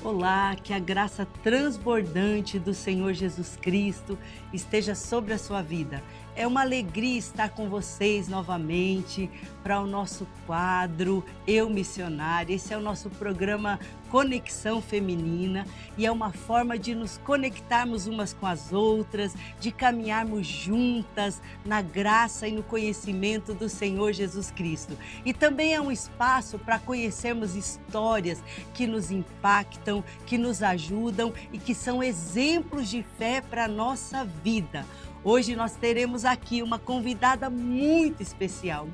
Olá, que a graça transbordante do Senhor Jesus Cristo esteja sobre a sua vida. É uma alegria estar com vocês novamente para o nosso quadro Eu Missionária. Esse é o nosso programa Conexão Feminina e é uma forma de nos conectarmos umas com as outras, de caminharmos juntas na graça e no conhecimento do Senhor Jesus Cristo. E também é um espaço para conhecermos histórias que nos impactam, que nos ajudam e que são exemplos de fé para a nossa vida. Hoje nós teremos aqui uma convidada muito especial,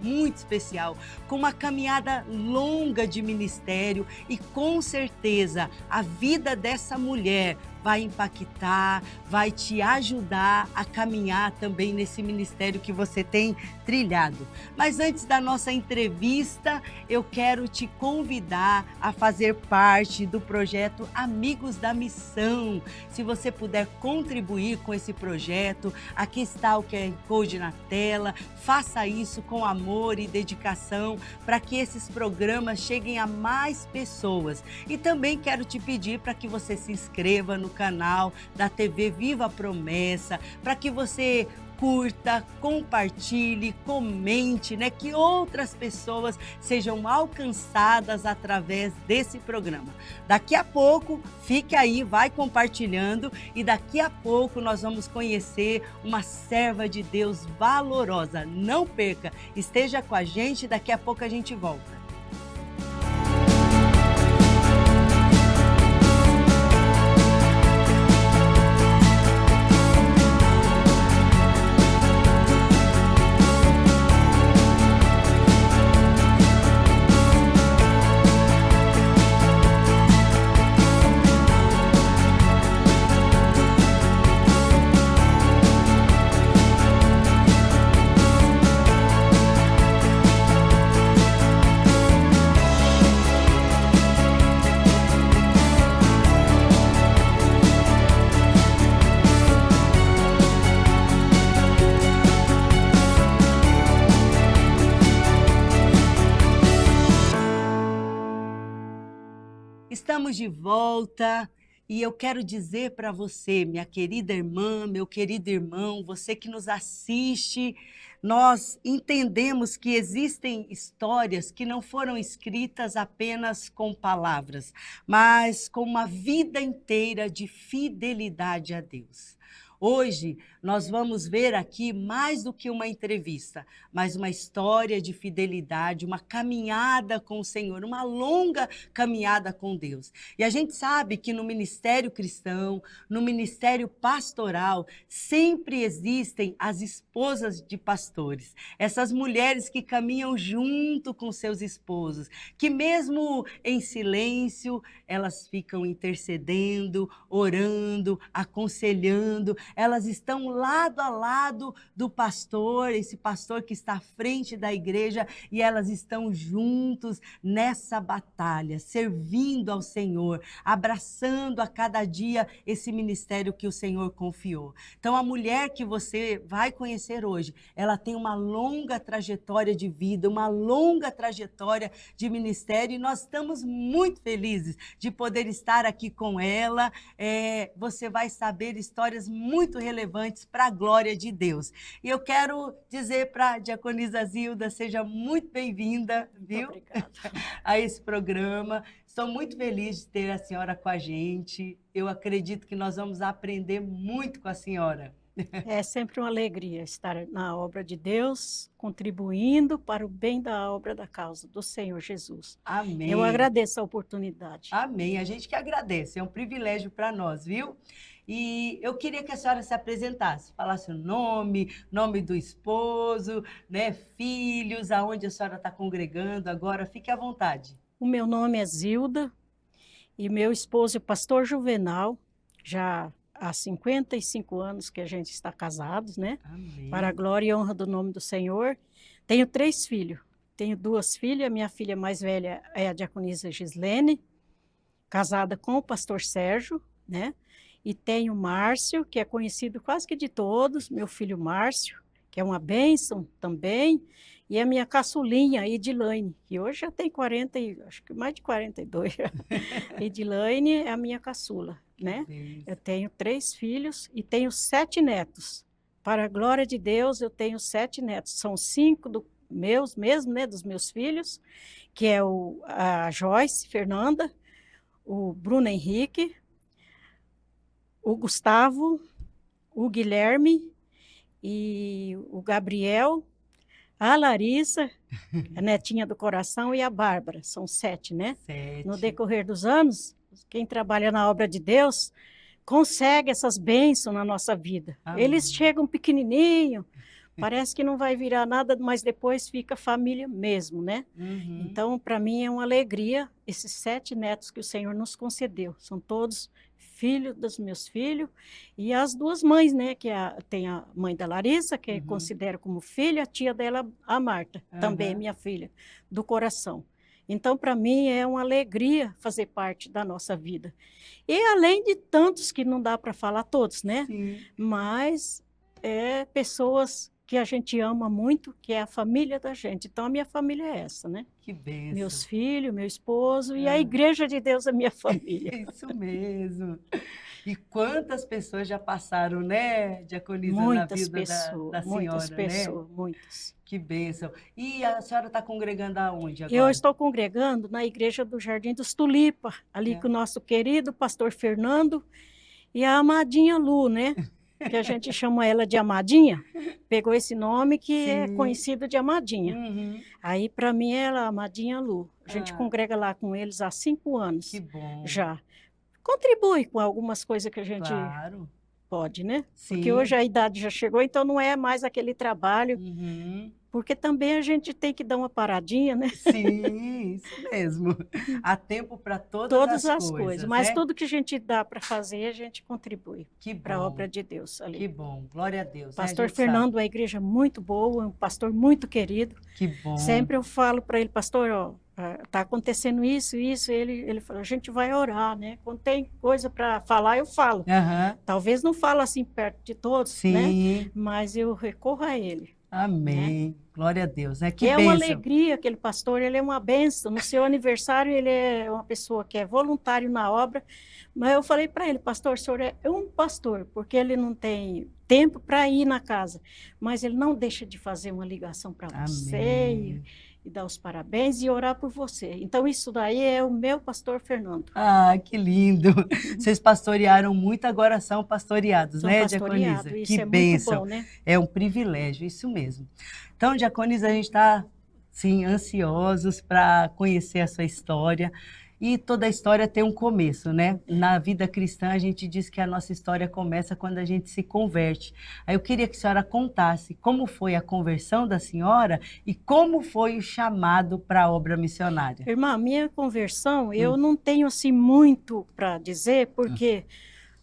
com uma caminhada longa de ministério e com certeza a vida dessa mulher vai impactar, vai te ajudar a caminhar também nesse ministério que você tem trilhado. Mas antes da nossa entrevista, eu quero te convidar a fazer parte do projeto Amigos da Missão. Se você puder contribuir com esse projeto, aqui está o QR Code na tela, faça isso com amor e dedicação para que esses programas cheguem a mais pessoas. E também quero te pedir para que você se inscreva no canal da TV Viva a Promessa, para que você curta, compartilhe, comente, que outras pessoas sejam alcançadas através desse programa. Daqui a pouco, fique aí, vai compartilhando e daqui a pouco nós vamos conhecer uma serva de Deus valorosa. Não perca, esteja com a gente, daqui a pouco a gente volta. Estamos de volta e eu quero dizer para você, minha querida irmã, meu querido irmão, você que nos assiste, nós entendemos que existem histórias que não foram escritas apenas com palavras, mas com uma vida inteira de fidelidade a Deus. Hoje, nós vamos ver aqui mais do que uma entrevista, mas uma história de fidelidade, uma caminhada com o Senhor, uma longa caminhada com Deus. E a gente sabe que no ministério cristão, no ministério pastoral, sempre existem as esposas de pastores. Essas mulheres que caminham junto com seus esposos, que mesmo em silêncio, elas ficam intercedendo, orando, aconselhando. Elas estão lado a lado do pastor, esse pastor que está à frente da igreja, e elas estão juntos nessa batalha, servindo ao Senhor, abraçando a cada dia esse ministério que o Senhor confiou. Então, a mulher que você vai conhecer hoje, ela tem uma longa trajetória de vida, uma longa trajetória de ministério, e nós estamos muito felizes de poder estar aqui com ela. Você vai saber histórias muito relevantes para a glória de Deus. E eu quero dizer para a diaconisa Zilda, seja muito bem-vinda, viu? Obrigada. A esse programa. Estou muito feliz de ter a senhora com a gente. Eu acredito que nós vamos aprender muito com a senhora. É sempre uma alegria estar na obra de Deus, contribuindo para o bem da obra da causa do Senhor Jesus. Amém. Eu agradeço a oportunidade. Amém. A gente que agradece. É um privilégio para nós, viu? E eu queria que a senhora se apresentasse, falasse o nome do esposo, filhos, aonde a senhora está congregando agora. Fique à vontade. O meu nome é Zilda e meu esposo é o pastor Juvenal, já há 55 anos que a gente está casados, Amém. Para a glória e honra do nome do Senhor. Tenho 3 filhos. Tenho 2 filhas. Minha filha mais velha é a diaconisa Gislene, casada com o pastor Sérgio, E tenho o Márcio, que é conhecido quase que de todos, meu filho Márcio, que é uma bênção também. e a minha caçulinha, Edilane, que hoje já tem 40, acho que mais de 42. Edilane é a minha caçula, né? Eu tenho 3 filhos e tenho 7 netos. Para a glória de Deus, eu tenho 7 netos. São 5 meus mesmo, né, dos meus filhos, que é a Joyce Fernanda, o Bruno Henrique, o Gustavo, o Guilherme e o Gabriel, a Larissa, a netinha do coração, e a Bárbara. São 7, né? 7. No decorrer dos anos, quem trabalha na obra de Deus consegue essas bênçãos na nossa vida. Amém. Eles chegam pequenininho, parece que não vai virar nada, mas depois fica família mesmo, né? Uhum. Então, para mim é uma alegria esses 7 netos que o Senhor nos concedeu. São todos filhos dos meus filhos e as 2 mães, né? Que tem a mãe da Larissa, que eu considero como filha, a tia dela, a Marta, também minha filha, do coração. Então, para mim, é uma alegria fazer parte da nossa vida. E além de tantos que não dá para falar todos, né? Sim. Mas pessoas que a gente ama muito, que é a família da gente. Então, a minha família é essa, né? Que bênção. Meus filhos, meu esposo e a Igreja de Deus é minha família. Isso mesmo. E quantas pessoas já passaram, né, Diaconisa, na vida da senhora, muitas né? pessoas, muitas. Que bênção. E a senhora está congregando aonde agora? Eu estou congregando na Igreja do Jardim dos Tulipas, ali com o nosso querido pastor Fernando e a Amadinha Lu, né? Que a gente chama ela de Amadinha, pegou esse nome que é conhecido de Amadinha. Aí, para mim, ela é Amadinha Lu. A gente congrega lá com eles há 5 anos. Que bom. Já. Contribui com algumas coisas que a gente pode, né? Sim. Porque hoje a idade já chegou, então não é mais aquele trabalho. Porque também a gente tem que dar uma paradinha, né? Sim, isso mesmo. Há tempo para todas as coisas. Mas né? tudo que a gente dá para fazer, a gente contribui para a bom. obra de Deus ali. Que bom, glória a Deus. Pastor Fernando, a igreja muito boa, um pastor muito querido. Que bom. Sempre eu falo para ele, pastor, ó, tá acontecendo isso, ele fala, a gente vai orar, né? Quando tem coisa para falar, eu falo. Talvez não falo assim perto de todos, né? Mas eu recorro a ele. Amém. Né? Glória a Deus. Que é uma alegria, aquele pastor, ele é uma bênção. No seu aniversário, ele é uma pessoa que é voluntário na obra. Mas eu falei para ele, pastor, o senhor é um pastor, porque ele não tem tempo para ir na casa. Mas ele não deixa de fazer uma ligação para você e dar os parabéns e orar por você. Então, isso daí é o meu pastor Fernando. Ah, que lindo! Vocês pastorearam muito, agora são pastoreados, né, Diaconisa? Isso que bênção. Muito bom, né? É um privilégio, isso mesmo. Então, Diaconisa, a gente está, sim, ansiosos para conhecer a sua história. E toda a história tem um começo, né? Na vida cristã, a gente diz que a nossa história começa quando a gente se converte. Aí eu queria que a senhora contasse como foi a conversão da senhora e como foi o chamado para a obra missionária. Irmã, minha conversão, eu não tenho assim muito para dizer, porque...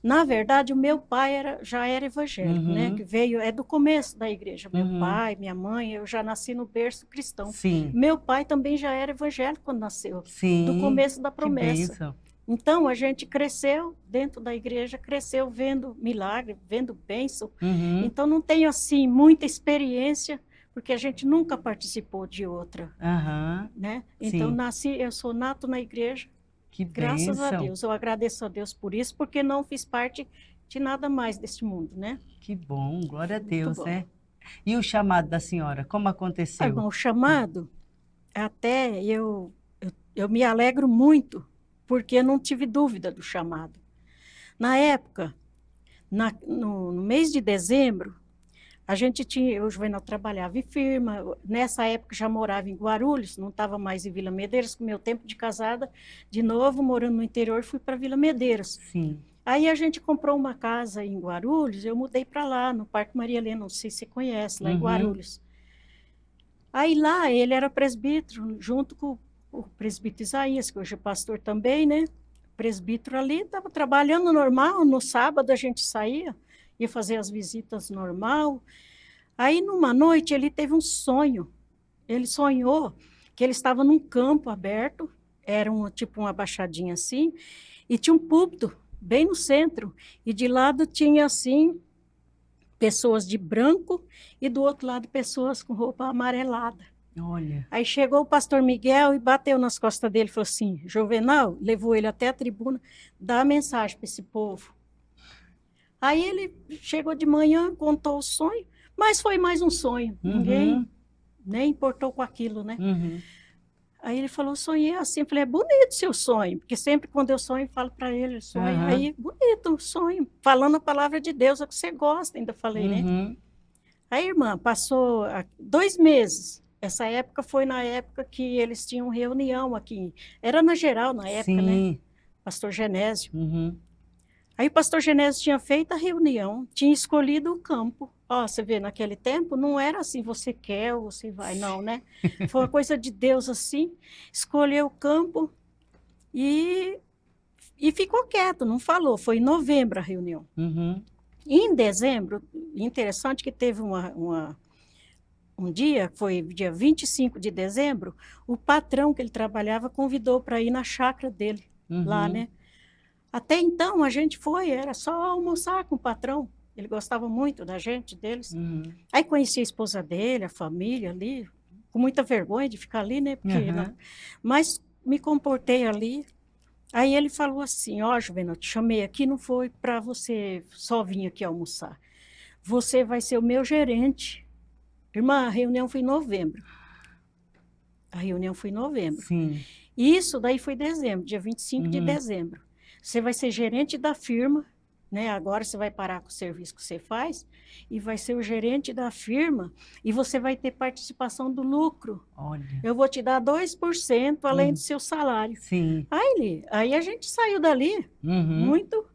Na verdade, o meu pai já era evangélico, né? Que veio, do começo da igreja. Meu pai, minha mãe, eu já nasci no berço cristão. Sim. Meu pai também já era evangélico quando nasceu. Sim. Do começo da promessa. Que bênção. Então, a gente cresceu dentro da igreja, cresceu vendo milagre, vendo bênção. Então, não tenho, assim, muita experiência, porque a gente nunca participou de outra, né? Então, eu sou nato na igreja. Que graças a Deus, eu agradeço a Deus por isso, porque não fiz parte de nada mais deste mundo, né? Que bom, glória a Deus, né? E o chamado da senhora, como aconteceu? Bom, o chamado, até eu me alegro muito, porque não tive dúvida do chamado. Na época, no mês de dezembro, a gente tinha, o Juvenal trabalhava em firma, nessa época já morava em Guarulhos, não estava mais em Vila Medeiros, com o meu tempo de casada, de novo, morando no interior, fui para Vila Medeiros. Sim. Aí a gente comprou uma casa em Guarulhos, eu mudei para lá, no Parque Maria Helena, não sei se você conhece, lá em Guarulhos. Aí lá ele era presbítero, junto com o presbítero Isaías, que hoje é pastor também, né? O presbítero ali estava trabalhando normal, no sábado a gente saía, ia fazer as visitas normal. Aí, numa noite, ele teve um sonho. Ele sonhou que ele estava num campo aberto, era tipo uma baixadinha assim, e tinha um púlpito bem no centro, e de lado tinha, assim, pessoas de branco, e do outro lado, pessoas com roupa amarelada. Olha. Aí chegou o pastor Miguel e bateu nas costas dele e falou assim, Juvenal, levou ele até a tribuna, dá a mensagem para esse povo. Aí ele chegou de manhã, contou o sonho, mas foi mais um sonho. Ninguém nem importou com aquilo, né? Aí ele falou, sonhei assim. Eu falei, é bonito seu sonho, porque sempre quando eu sonho, eu falo para ele, sonho. Aí, bonito o sonho, falando a palavra de Deus, é o que você gosta, ainda falei, né? Aí, irmã, passou 2 meses. Essa época foi na época que eles tinham reunião aqui. Era na geral, na época, né? Pastor Genésio. Aí o pastor Genésio tinha feito a reunião, tinha escolhido o campo. Ó, você vê, naquele tempo não era assim, você quer ou você vai, não, né? Foi uma coisa de Deus assim, escolheu o campo e ficou quieto, não falou. Foi em novembro a reunião. Em dezembro, interessante que teve um dia, foi dia 25 de dezembro, o patrão que ele trabalhava convidou para ir na chácara dele, lá, né? Até então, a gente era só almoçar com o patrão. Ele gostava muito da gente, deles. Aí conheci a esposa dele, a família ali, com muita vergonha de ficar ali, né? Porque, mas me comportei ali. Aí ele falou assim, ó, Juvenal, te chamei aqui, não foi para você só vir aqui almoçar. Você vai ser o meu gerente. Irmã, a reunião foi em novembro. A reunião foi em novembro. Sim. Isso daí foi dezembro, dia 25 de dezembro. Você vai ser gerente da firma, né? Agora você vai parar com o serviço que você faz e vai ser o gerente da firma e você vai ter participação do lucro. Olha. Eu vou te dar 2% além do seu salário. Sim. Aí a gente saiu dali muito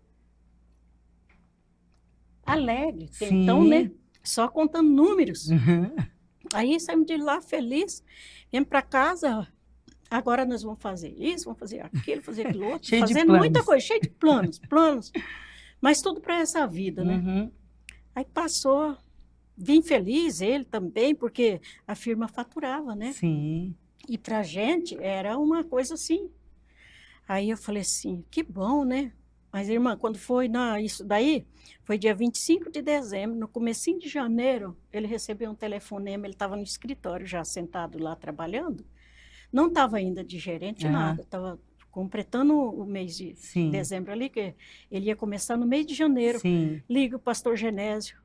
alegre. Então, né? Só contando números. Aí saímos de lá feliz, viemos para casa. Agora nós vamos fazer isso, vamos fazer aquilo, fazer aquilo outro, fazendo muita coisa, cheio de planos, mas tudo para essa vida, né? Aí passou, vim feliz, ele também, porque a firma faturava, né? Sim. E para a gente era uma coisa assim. Aí eu falei assim, que bom, né? Mas, irmã, quando foi isso daí, foi dia 25 de dezembro, no comecinho de janeiro, ele recebeu um telefonema, ele estava no escritório já sentado lá trabalhando, não estava ainda de gerente, nada, estava completando o mês de dezembro ali, que ele ia começar no mês de janeiro. Liga o pastor Genésio,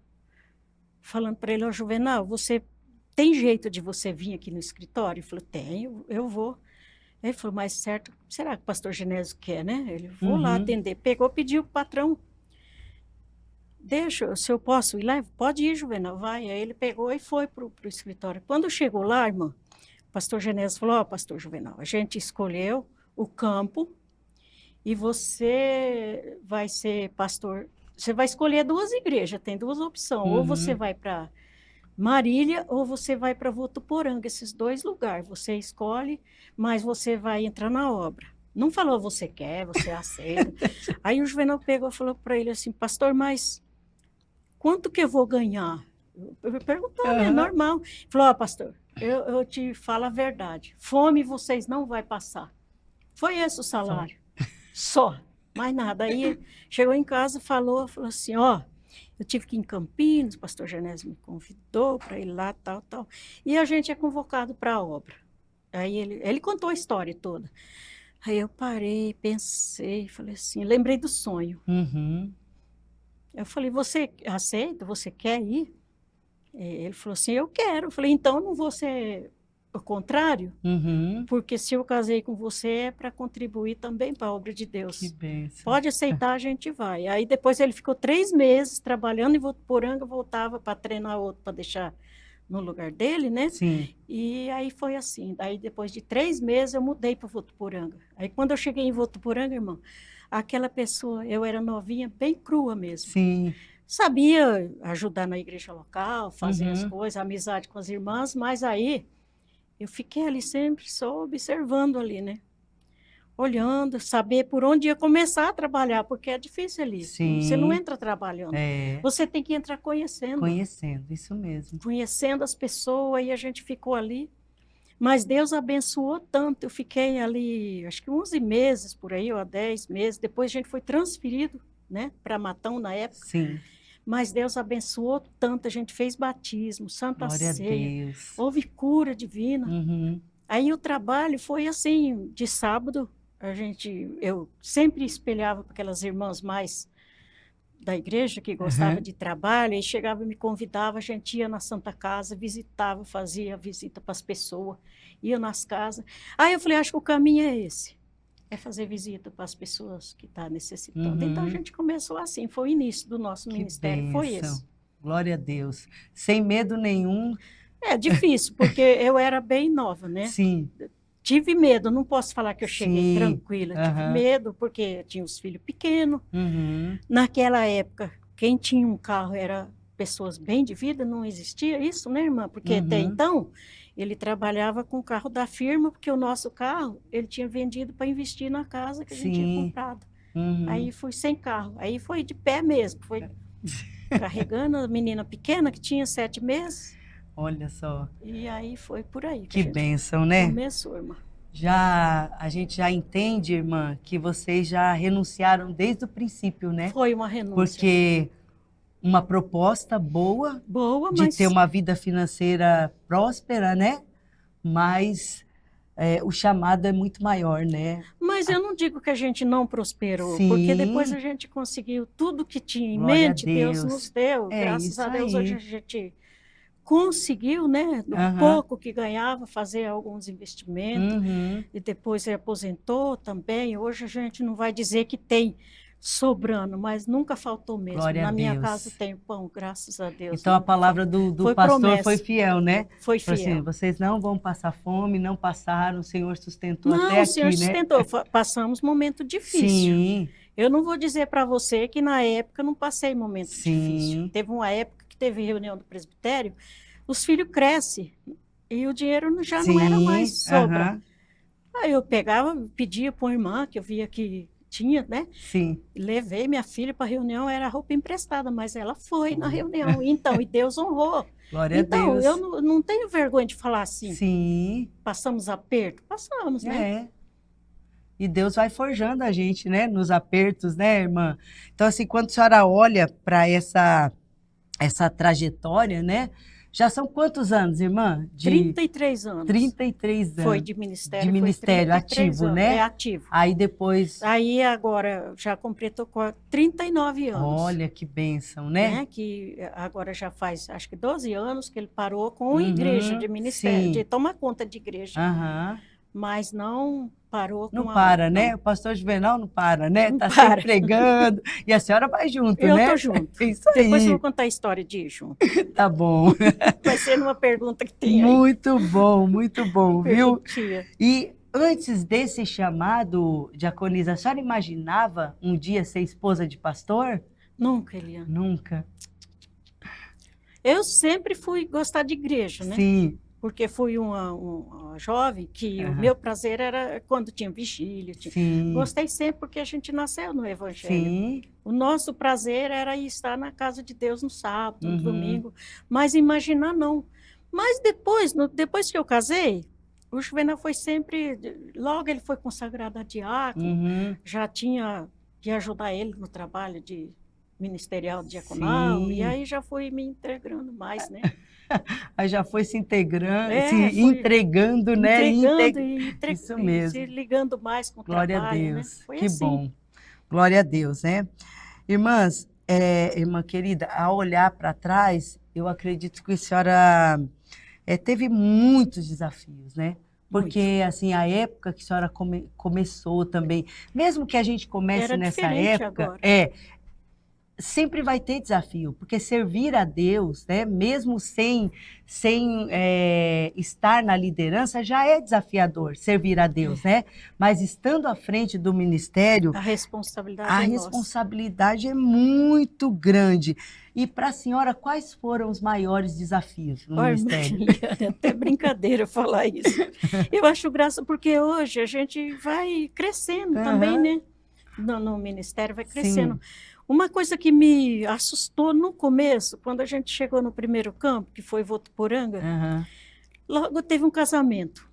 falando para ele, ó, Juvenal, você tem jeito de você vir aqui no escritório? Eu falei, tenho, eu vou. Ele falou, mas certo, será que o pastor Genésio quer, né? Ele, vou lá atender. Pegou, pediu para o patrão, deixa, se eu posso ir lá? Pode ir, Juvenal, vai. Aí ele pegou e foi para o escritório. Quando chegou lá, irmã, o pastor Genésio falou, ó, pastor Juvenal, a gente escolheu o campo e você vai ser pastor. Você vai escolher 2 igrejas, tem 2 opções. Ou você vai para Marília ou você vai para Votuporanga, esses 2 lugares. Você escolhe, mas você vai entrar na obra. Não falou você quer, você aceita. Aí o Juvenal pegou e falou para ele assim, pastor, mas quanto que eu vou ganhar? Eu perguntou, né? Normal. Falou, ó, pastor, eu te falo a verdade. Fome vocês não vai passar. Foi esse o salário. Só. Mais nada. Aí chegou em casa, falou assim, ó, eu tive que ir em Campinas, o pastor Genésio me convidou para ir lá, tal. E a gente é convocado para a obra. Aí ele contou a história toda. Aí eu parei, pensei, falei assim, lembrei do sonho. Eu falei, você aceita? Você quer ir? Ele falou assim, eu quero. Eu falei, então não vou ser o contrário, porque se eu casei com você é para contribuir também para a obra de Deus. Que bênção. Pode aceitar, a gente vai. Aí depois ele ficou 3 meses trabalhando em Votuporanga, voltava para treinar outro, para deixar no lugar dele, né? Sim. E aí foi assim. Aí depois de 3 meses eu mudei para Votuporanga. Aí quando eu cheguei em Votuporanga, irmão, aquela pessoa, eu era novinha, bem crua mesmo. Sim. Sabia ajudar na igreja local, fazer as coisas, amizade com as irmãs, mas aí eu fiquei ali sempre só observando ali, né? Olhando, saber por onde ia começar a trabalhar, porque é difícil ali. Sim. Você não entra trabalhando. Você tem que entrar conhecendo. Conhecendo, isso mesmo. Conhecendo as pessoas, e a gente ficou ali. Mas Deus abençoou tanto. Eu fiquei ali, acho que 11 meses por aí, ou 10 meses. Depois a gente foi transferido, né, para Matão na época. Sim. Mas Deus abençoou tanto, a gente fez batismo, Santa Glória a Ceia, Deus. houve cura divina. Uhum. Aí o trabalho foi assim, de sábado, eu sempre espelhava para aquelas irmãs mais da igreja que gostava Uhum. de trabalho, e chegava e me convidava, a gente ia na Santa Casa, visitava, fazia visita para as pessoas, ia nas casas. Aí eu falei, acho que o caminho é esse, é fazer visita para as pessoas que estão necessitando. Então a Uhum. gente começou assim, foi o início do nosso Que ministério, foi bênção. esse. Glória a Deus. Sem medo nenhum. É difícil, porque eu era bem nova, né? Sim, Tive medo, não posso falar que eu cheguei sim. tranquila, tive Aham. medo, porque tinha os filhos pequenos. Uhum. Naquela época, quem tinha um carro era pessoas bem de vida, não existia isso, né, irmã? Porque até Uhum. então, ele trabalhava com o carro da firma, porque o nosso carro, ele tinha vendido para investir na casa que a gente tinha Sim. comprado. Uhum. Aí fui sem carro, aí foi de pé mesmo, foi carregando a menina pequena, que tinha 7 meses, Olha só, e aí foi por aí que a gente bênção, né? começou, irmã. A gente já entende, irmã, que vocês já renunciaram desde o princípio, né? Foi uma renúncia. Porque uma proposta boa Boa, de mas ter uma vida financeira próspera, né? Mas o chamado é muito maior, né? eu não digo que a gente não prosperou, porque depois Sim, a gente conseguiu tudo que tinha em glória a mente, Deus Deus. nos deu. É Graças isso a Deus hoje a aí. gente conseguiu, né, do Aham. pouco que ganhava, fazer alguns investimentos, Uhum. e depois se aposentou também. Hoje a gente não vai dizer que tem sobrando, mas nunca faltou mesmo. Glória a Na minha casa Deus. tem pão, graças a Deus. Então a nunca palavra faltou. do Foi pastor promessa, foi fiel, né? foi Falou assim, fiel. vocês não vão passar fome, não passaram, o Senhor sustentou Não, até o Senhor aqui, né? sustentou. Passamos momento difícil. Sim, Eu não vou dizer para você que na época eu não passei momento difícil. sim, Teve uma época que teve reunião do presbitério, os filhos crescem e o dinheiro já não era mais sim, sobra. aham, Aí eu pegava, pedia para uma irmã que eu via que tinha, né? sim. Levei minha filha para a reunião, era roupa emprestada, mas ela foi na reunião. Então, e Deus honrou. Glória a Então, Deus. eu não tenho vergonha de falar assim. Sim, Passamos aperto? Passamos, né? é. E Deus vai forjando a gente, né? Nos apertos, né, irmã? Então, assim, quando a senhora olha para essa trajetória, né? Já são quantos anos, irmã? 33 anos. 33 anos. Foi de ministério, De foi ministério 33 ativo, anos. né? É ativo. Aí depois, Aí agora já completou 39 anos. olha que bênção, né? Né? Que agora já faz, acho que 12 anos que ele parou com Uhum, igreja, de ministério, sim. de tomar conta de igreja. Aham. Mas não parou Não com para, a... né? Não, O pastor Juvenal não para, né? não Tá para. sempre pregando. E a senhora vai junto, Eu né? tô junto. Isso Depois eu vou aí. contar a história de ir junto. Tá bom. Vai ser numa pergunta que tem aí. Muito bom, viu? Perguntinha. E antes desse chamado, diaconisa, a senhora imaginava um dia ser esposa de pastor? Nunca, Eliana. Nunca. Eu sempre fui gostar de igreja, né? Sim. Porque fui uma jovem que o Aham. meu prazer era quando tinha vigília. Sim. Gostei sempre porque a gente nasceu no Evangelho. Sim. O nosso prazer era ir estar na casa de Deus no sábado, no Uhum. domingo, mas imaginar não. Mas depois que eu casei, o Juvenal foi sempre, logo ele foi consagrado a diácono, Uhum. já tinha que ajudar ele no trabalho de ministerial diaconal, Sim. e aí já fui me integrando mais, né? Aí já foi se integrando, É, se fui entregando, né? Entregando Isso mesmo. se ligando mais com o Glória a trabalho, Deus. né? Foi Que assim. bom. Glória a Deus, né? Irmãs, irmã querida, ao olhar para trás, eu acredito que a senhora teve muitos desafios, né? Porque, assim, a época que a senhora começou também, mesmo que a gente comece Era nessa diferente época, agora. sempre vai ter desafio, porque servir a Deus, né, mesmo sem estar na liderança, já é desafiador servir a Deus, né? Mas estando à frente do ministério, A responsabilidade a é nossa. responsabilidade é muito grande. E para a senhora, quais foram os maiores desafios no Olha, ministério? Mariana, é até brincadeira falar isso. Eu acho graça porque hoje a gente vai crescendo também, Aham. né? No ministério vai crescendo. Sim. Uma coisa que me assustou no começo, quando a gente chegou no primeiro campo, que foi Votuporanga, Aham. logo teve um casamento.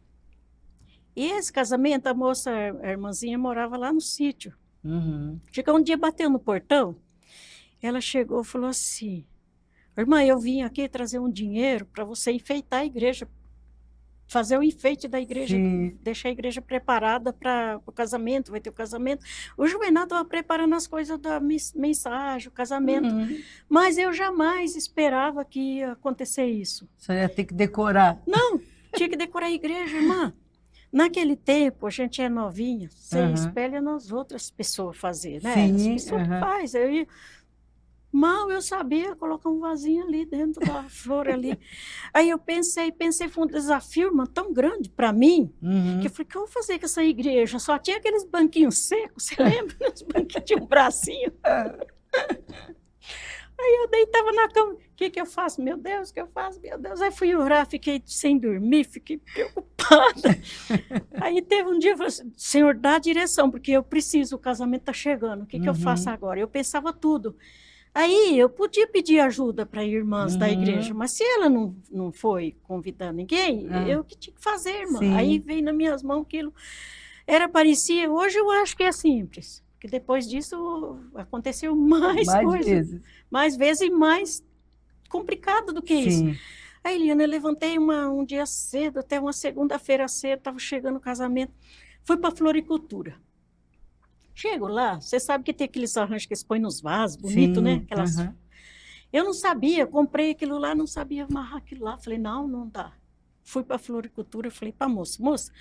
E esse casamento, a moça, a irmãzinha, morava lá no sítio. Uhum. Chegou um dia, bateu no portão, ela chegou e falou assim, irmã, eu vim aqui trazer um dinheiro para você enfeitar a igreja, fazer o enfeite da igreja, Sim. deixar a igreja preparada para o casamento, vai ter o casamento. O Juvenal estava preparando as coisas da mensagem, o casamento, mas eu jamais esperava que ia acontecer isso. Você ia ter que decorar. Não, tinha que decorar a igreja, irmã. Naquele tempo, a gente é novinha, você espelha nas outras pessoas fazer, né? Sim, As pessoas que faz. Mal eu sabia colocar um vasinho ali dentro da flor ali. Aí eu pensei, foi um desafio, irmã, tão grande para mim, que eu falei, o que eu vou fazer com essa igreja? Só tinha aqueles banquinhos secos, você lembra? Os banquinhos tinham um bracinho. Aí eu deitava na cama, o que eu faço? Meu Deus, o que eu faço? Meu Deus. Aí fui orar, fiquei sem dormir, fiquei preocupada. Aí teve um dia, eu falei assim, Senhor, dá a direção, porque eu preciso, o casamento está chegando, o que eu faço agora? Eu pensava tudo. Aí eu podia pedir ajuda para irmãs da igreja, mas se ela não foi convidar ninguém, eu que tinha que fazer, irmã. Sim. Aí veio nas minhas mãos aquilo. Parecia, hoje eu acho que é simples, porque depois disso aconteceu mais coisas. Mais vezes e mais complicado do que isso. Aí, Eliana, eu levantei um dia cedo, até uma segunda-feira cedo, estava chegando o casamento, fui para a floricultura. Chego lá, você sabe que tem aqueles arranjos que eles põem nos vasos, bonito, né? Eu não sabia, comprei aquilo lá, não sabia amarrar aquilo lá. Falei, não dá. Fui para a floricultura, falei para a moça,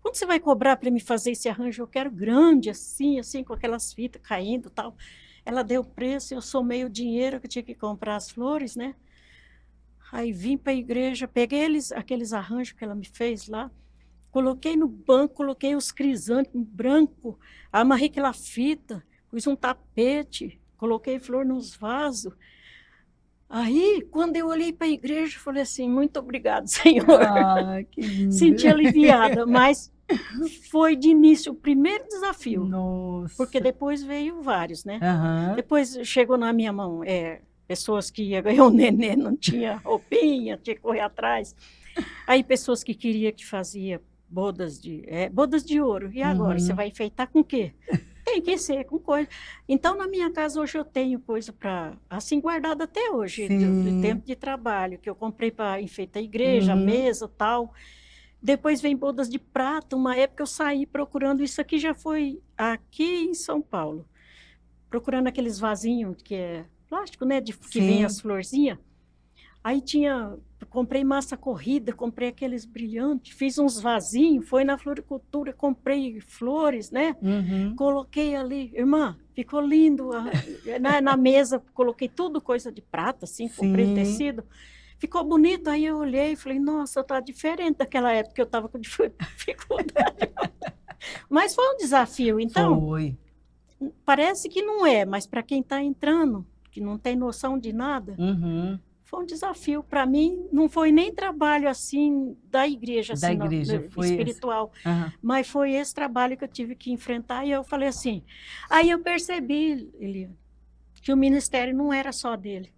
quanto você vai cobrar para me fazer esse arranjo? Eu quero grande, assim, com aquelas fitas caindo e tal. Ela deu o preço, eu somei o dinheiro que eu tinha que comprar as flores, né? Aí vim para a igreja, peguei aqueles arranjos que ela me fez lá, coloquei no banco, coloquei os crisântemos branco, amarrei aquela fita, pus um tapete, coloquei flor nos vasos. Aí, quando eu olhei para a igreja, falei assim, muito obrigado, Senhor. Que lindo. Senti aliviada, mas foi de início o primeiro desafio. Nossa. Porque depois veio vários, né? Depois chegou na minha mão, pessoas que iam ganhar um neném, não tinha roupinha, tinha que correr atrás. Aí pessoas que queriam que fazia bodas de ouro. E agora, você vai enfeitar com o quê? Tem que ser com coisa. Então, na minha casa, hoje eu tenho coisa para, assim, guardada até hoje, do tempo de trabalho, que eu comprei para enfeitar a igreja, a mesa e tal. Depois vem bodas de prata. Uma época eu saí procurando, isso aqui já foi aqui em São Paulo, procurando aqueles vasinhos que é plástico, né, que vem as florzinhas. Aí comprei massa corrida, comprei aqueles brilhantes, fiz uns vasinhos, foi na floricultura, comprei flores, né? Coloquei ali, irmã, ficou lindo. Na mesa, coloquei tudo coisa de prata, assim, comprei tecido. Ficou bonito, aí eu olhei e falei, nossa, tá diferente daquela época que eu estava com dificuldade. Mas foi um desafio, então. Parece que não é, mas para quem está entrando, que não tem noção de nada, foi um desafio. Para mim, não foi nem trabalho assim da igreja, assim, foi espiritual, mas foi esse trabalho que eu tive que enfrentar. E eu falei assim, aí eu percebi, Eliana, que o ministério não era só dele.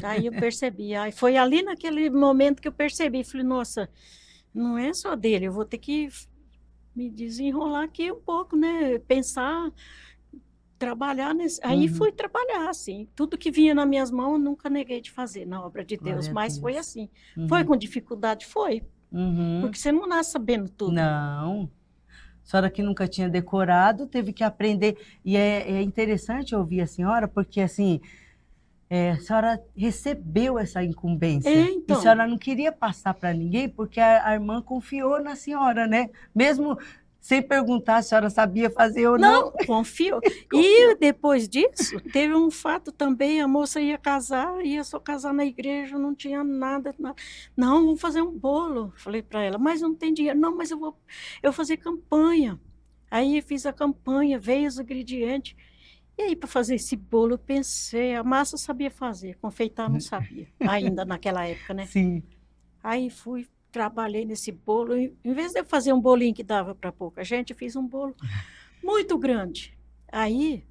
Aí eu percebi, aí foi ali naquele momento que eu percebi, falei, nossa, não é só dele, eu vou ter que me desenrolar aqui um pouco, né? Pensar, trabalhar nesse. Aí fui trabalhar, assim. Tudo que vinha nas minhas mãos, nunca neguei de fazer na obra de Deus, mas foi assim. Foi com dificuldade? Foi. Porque você não nasce sabendo tudo. Não. A senhora que nunca tinha decorado, teve que aprender. E é interessante ouvir a senhora, porque assim, a senhora recebeu essa incumbência. Então. E a senhora não queria passar para ninguém, porque a irmã confiou na senhora, né? Mesmo sem perguntar se a senhora sabia fazer ou não. Não, confio. E depois disso, teve um fato também, a moça ia casar, ia só casar na igreja, não tinha nada. Não, vamos fazer um bolo. Falei para ela, mas não tem dinheiro. Não, mas eu vou fazer campanha. Aí fiz a campanha, veio os ingredientes. E aí, para fazer esse bolo, eu pensei, a massa eu sabia fazer, confeitar não sabia, ainda naquela época, né? Sim. Aí trabalhei nesse bolo. Em vez de eu fazer um bolinho que dava para pouca gente, eu fiz um bolo muito grande. Aí,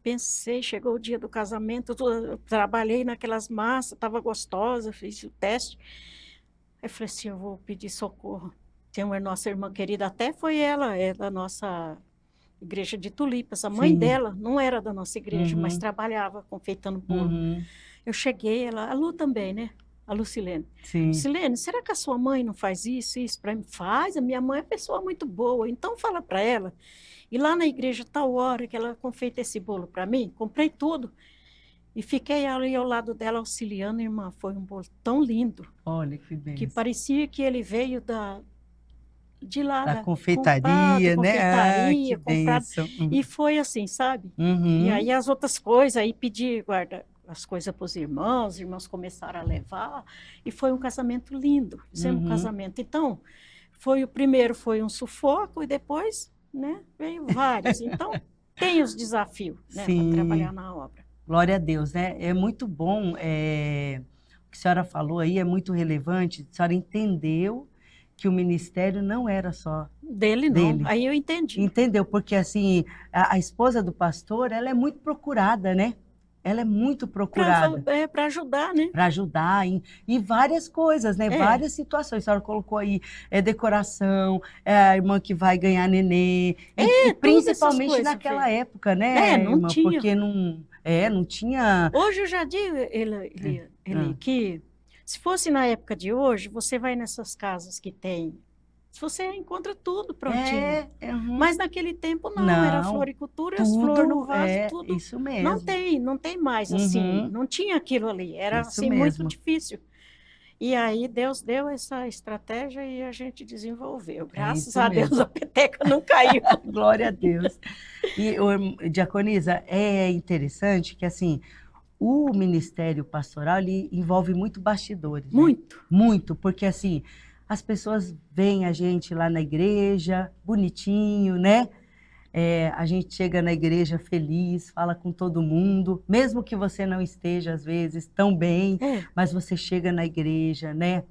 pensei, chegou o dia do casamento, eu trabalhei naquelas massas, estava gostosa, fiz o teste. Aí falei assim, eu vou pedir socorro. Tem uma nossa irmã querida, até foi ela é da nossa igreja de Tulipas. A mãe Sim. dela não era da nossa igreja, mas Uhum. trabalhava confeitando bolo. Uhum. Eu cheguei, a Lu também, né? A Lucilene. Sim. Lucilene, será que a sua mãe não faz isso para mim? Faz, a minha mãe é pessoa muito boa, então fala para ela. E lá na igreja, tal hora que ela confeita esse bolo para mim, comprei tudo. E fiquei ali ao lado dela auxiliando, irmã. Foi um bolo tão lindo, Olha que que bênção. parecia que ele veio de lá, Da comprado, confeitaria, né? Ah, que comprado. bênção. E foi assim, sabe? E Uhum. aí as outras coisas, aí pedi, guarda, as coisas para os irmãos começaram a levar, e foi um casamento lindo, fizemos um Uhum. casamento. Então, o primeiro foi um sufoco, e depois, né, veio vários. Então, tem os desafios, né, para Sim. trabalhar na obra. Glória a Deus, né? É muito bom, o que a senhora falou aí é muito relevante. A senhora entendeu que o ministério não era só Dele não, dele. aí eu entendi. Entendeu? Porque, assim, a esposa do pastor, ela é muito procurada, né? Ela é muito procurada Para ajudar, né? para ajudar em várias coisas, né? É. Várias situações. A senhora colocou aí decoração, a irmã que vai ganhar nenê, e todas essas principalmente coisas, naquela filho. época, né, Não irmã? tinha. Porque não tinha. Hoje eu já digo, que se fosse na época de hoje, você vai nessas casas que tem, você encontra tudo prontinho. Uhum. Mas naquele tempo não, era floricultura, as flores no vaso, tudo. Isso mesmo. Não tem mais assim, não tinha aquilo ali, era Isso assim mesmo. muito difícil. E aí Deus deu essa estratégia e a gente desenvolveu. Graças isso a mesmo. Deus a peteca não caiu. Glória a Deus. E, diaconisa, é interessante que, assim, o ministério pastoral, ele envolve muito bastidores. Muito. Né? Muito, porque, assim, as pessoas veem a gente lá na igreja, bonitinho, né? A gente chega na igreja feliz, fala com todo mundo, mesmo que você não esteja, às vezes, tão bem, mas você chega na igreja, né?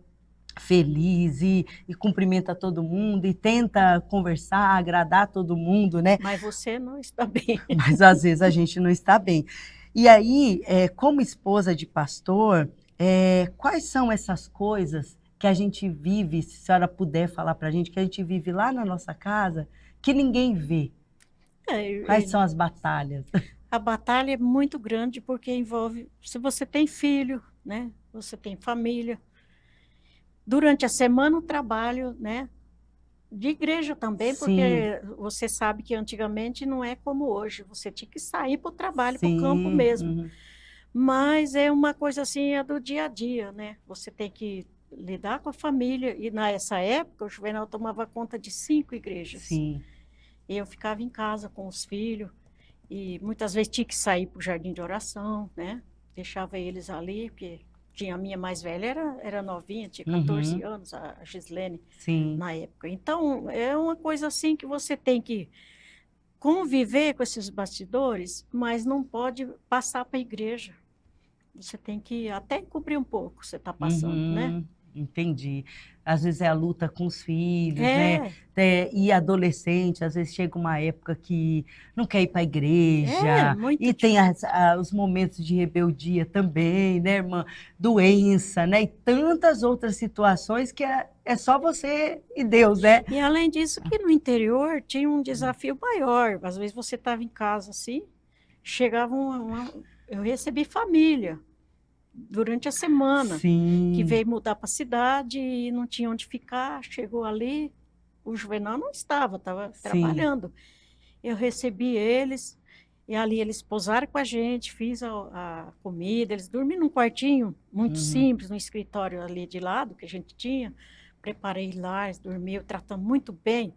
Feliz e cumprimenta todo mundo e tenta conversar, agradar todo mundo, né? Mas você não está bem. Mas às vezes a gente não está bem. E aí, como esposa de pastor, quais são essas coisas que a gente vive, se a senhora puder falar para a gente, que a gente vive lá na nossa casa, que ninguém vê? Quais são as batalhas? A batalha é muito grande porque envolve, se você tem filho, né? Você tem família. Durante a semana o trabalho, né? De igreja também, porque você sabe que antigamente não é como hoje. Você tinha que sair para o trabalho, para o campo mesmo. Uhum. Mas é uma coisa assim, é do dia a dia, né? Você tem que lidar com a família. E nessa época, o Juvenal tomava conta de 5 igrejas. Sim. E eu ficava em casa com os filhos. E muitas vezes tinha que sair para o jardim de oração, né? Deixava eles ali, porque tinha a minha mais velha, era novinha, tinha 14 anos, a Gislene, na época. Então, é uma coisa assim que você tem que conviver com esses bastidores, mas não pode passar para a igreja. Você tem que até encobrir um pouco, você está passando, né? Entendi. Às vezes é a luta com os filhos, né? E adolescente, às vezes chega uma época que não quer ir para a igreja. E tem os momentos de rebeldia também, né, irmã? Doença, né? E tantas outras situações que é só você e Deus, né? E além disso, que no interior tinha um desafio maior. Às vezes você estava em casa assim, chegava eu recebi família durante a semana, que veio mudar para a cidade e não tinha onde ficar, chegou ali, o Juvenal não estava trabalhando. Eu recebi eles, e ali eles pousaram com a gente, fiz a comida, eles dormiram num quartinho muito simples, no escritório ali de lado que a gente tinha, preparei lá, eles dormiram, tratando muito bem.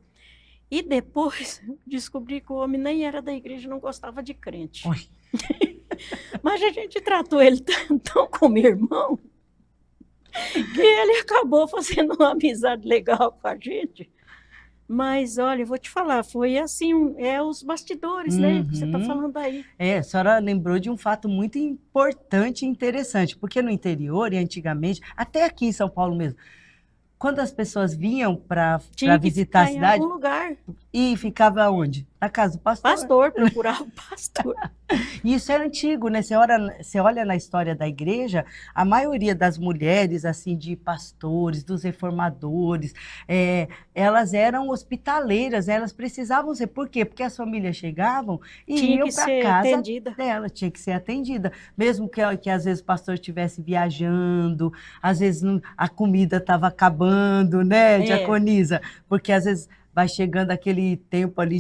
E depois descobri que o homem nem era da igreja, não gostava de crente. Mas a gente tratou ele tão como irmão, que ele acabou fazendo uma amizade legal com a gente. Mas, olha, eu vou te falar, foi assim, os bastidores, né, que você está falando aí. A senhora lembrou de um fato muito importante e interessante, porque no interior, e antigamente, até aqui em São Paulo mesmo, quando as pessoas vinham para visitar a cidade, em algum lugar. E ficava onde? Na casa do pastor. Pastor, procurava o pastor. E isso é antigo, né? Você olha na história da igreja, a maioria das mulheres, assim, de pastores, dos reformadores, elas eram hospitaleiras, elas precisavam ser. Por quê? Porque as famílias chegavam e Tinha iam que para ser casa atendida. dela, tinha que ser atendida. Mesmo que às vezes o pastor estivesse viajando, às vezes a comida estava acabando, né, É, diaconisa? Porque às vezes vai chegando aquele tempo ali